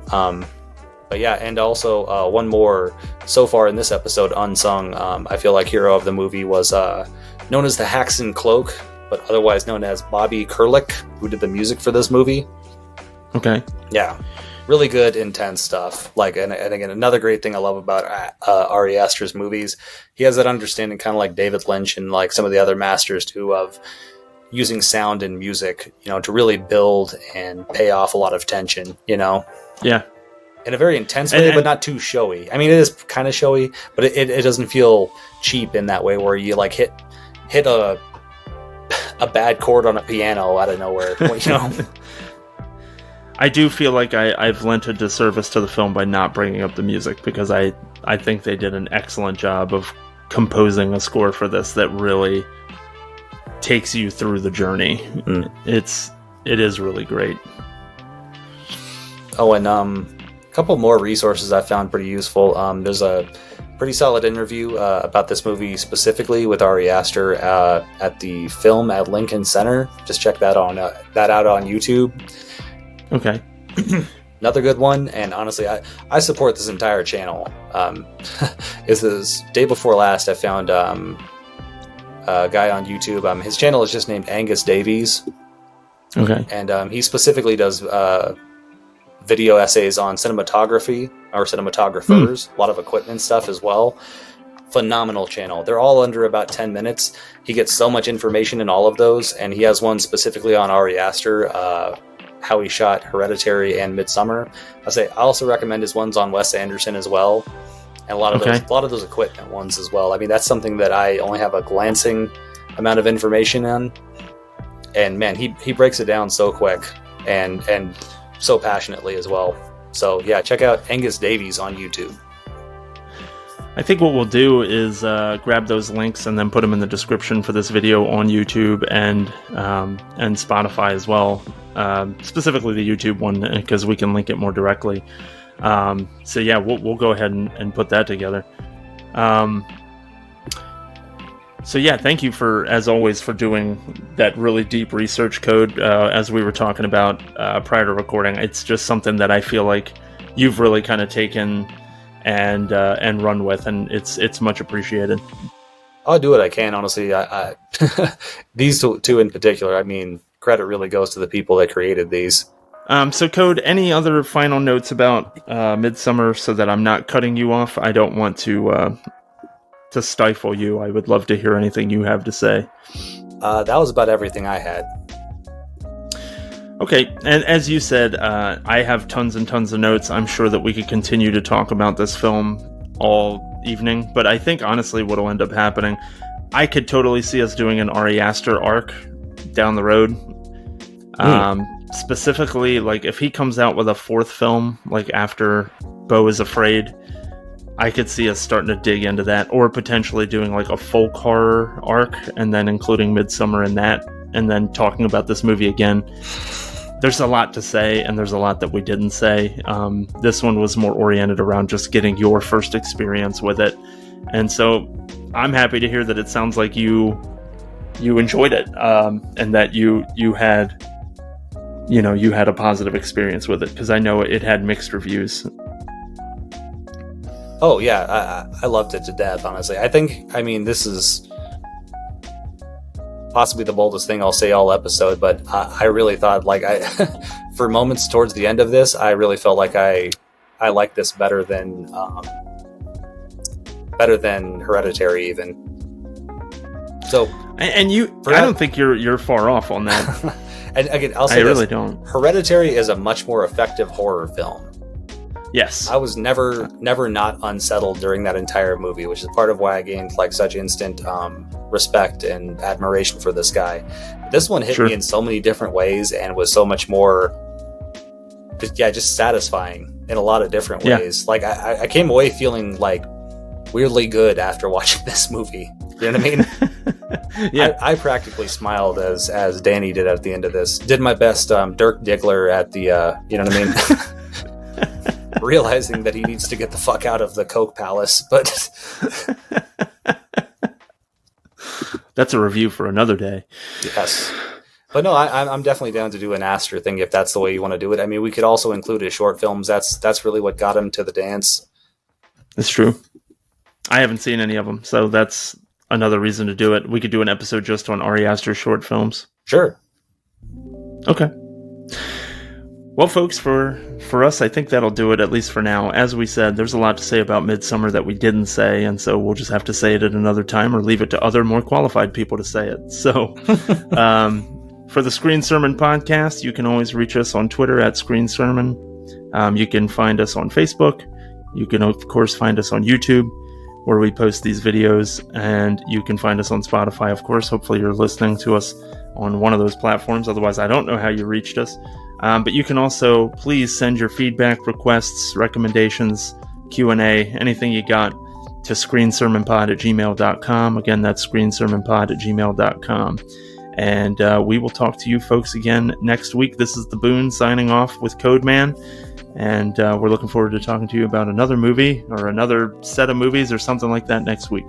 But yeah, and also one more so far in this episode, unsung. I feel like hero of the movie was known as the Haxon Cloak, but otherwise known as Bobby Kurlick, who did the music for this movie. Okay. Yeah, really good, intense stuff. Like, and again, another great thing I love about Ari Aster's movies, he has that understanding, kind of like David Lynch and like some of the other masters too, of using sound and music, to really build and pay off a lot of tension. Yeah. In a very intense way, but not too showy. I mean, it is kind of showy, but it doesn't feel cheap in that way where you like hit a bad chord on a piano out of nowhere. I do feel like I've lent a disservice to the film by not bringing up the music, because I think they did an excellent job of composing a score for this that really takes you through the journey. It is really great. Oh, and a couple more resources I found pretty useful. There's a pretty solid interview about this movie specifically with Ari Aster at the Film at Lincoln Center. Just check that out on YouTube. Okay. Another good one, and honestly, I support this entire channel. This day before last, I found a guy on YouTube. His channel is just named Angus Davies. Okay. And he specifically does video essays on cinematography or cinematographers, a lot of equipment stuff as well. Phenomenal channel. They're all under about 10 minutes. He gets so much information in all of those, and he has one specifically on Ari Aster, how he shot Hereditary and Midsommar. I also recommend his ones on Wes Anderson as well, and a lot of those equipment ones as well. I mean, that's something that I only have a glancing amount of information on, and man, he breaks it down so quick and so passionately as well. So yeah, check out Angus Davies on YouTube. I think what we'll do is grab those links and then put them in the description for this video on YouTube and Spotify as well. Specifically the YouTube one, because we can link it more directly. So yeah, we'll go ahead and put that together. So yeah, thank you as always for doing that really deep research, Code. As we were talking about prior to recording, it's just something that I feel like you've really kind of taken and run with, and it's much appreciated. I'll do what I can, honestly. I these two in particular, I mean, credit really goes to the people that created these. So Code, any other final notes about Midsommar, so that I'm not cutting you off? I don't want to stifle you. I would love to hear anything you have to say. That was about everything I had. Okay, and as you said, I have tons and tons of notes. I'm sure that we could continue to talk about this film all evening, but I think honestly what will end up happening, I could totally see us doing an Ari Aster arc down the road. Specifically, like if he comes out with a fourth film, like after Beau is Afraid, I could see us starting to dig into that, or potentially doing like a folk horror arc and then including Midsommar in that, and then talking about this movie again. There's a lot to say, and there's a lot that we didn't say. This one was more oriented around just getting your first experience with it. And so I'm happy to hear that it sounds like you enjoyed it, and that you had a positive experience with it, because I know it had mixed reviews. Oh yeah, I loved it to death, honestly. I mean, this is possibly the boldest thing I'll say all episode, but I really thought, like, for moments towards the end of this, I really felt like I liked this better than Hereditary even. So, and you, I don't think you're far off on that. And again, I'll say I really don't. Hereditary is a much more effective horror film. Yes. I was never not unsettled during that entire movie, which is part of why I gained like such instant respect and admiration for this guy. This one hit me in so many different ways and was so much more, just satisfying in a lot of different ways. Like I came away feeling like weirdly good after watching this movie. You know what I mean? Yeah. I practically smiled as Danny did at the end of this. Did my best Dirk Diggler at the, you know what I mean? Realizing that he needs to get the fuck out of the Coke Palace, but that's a review for another day. Yes. But no, I'm definitely down to do an Aster thing if that's the way you want to do it. I mean, we could also include his short films. That's really what got him to the dance. It's true. I haven't seen any of them, so that's another reason to do it. We could do an episode just on Ari Aster short films. Sure. Okay. Well, folks, for us, I think that'll do it, at least for now. As we said, there's a lot to say about Midsommar that we didn't say, and so we'll just have to say it at another time or leave it to other, more qualified people to say it. So, for the Screen Sermon podcast, you can always reach us on Twitter at Screen Sermon. You can find us on Facebook. You can, of course, find us on YouTube, where we post these videos, and you can find us on Spotify, of course. Hopefully you're listening to us on one of those platforms. Otherwise, I don't know how you reached us. But you can also please send your feedback, requests, recommendations, Q&A, anything you got to screensermonpod@gmail.com. Again, that's screensermonpod@gmail.com. And we will talk to you folks again next week. This is the Boon signing off with Codeman. And we're looking forward to talking to you about another movie or another set of movies or something like that next week.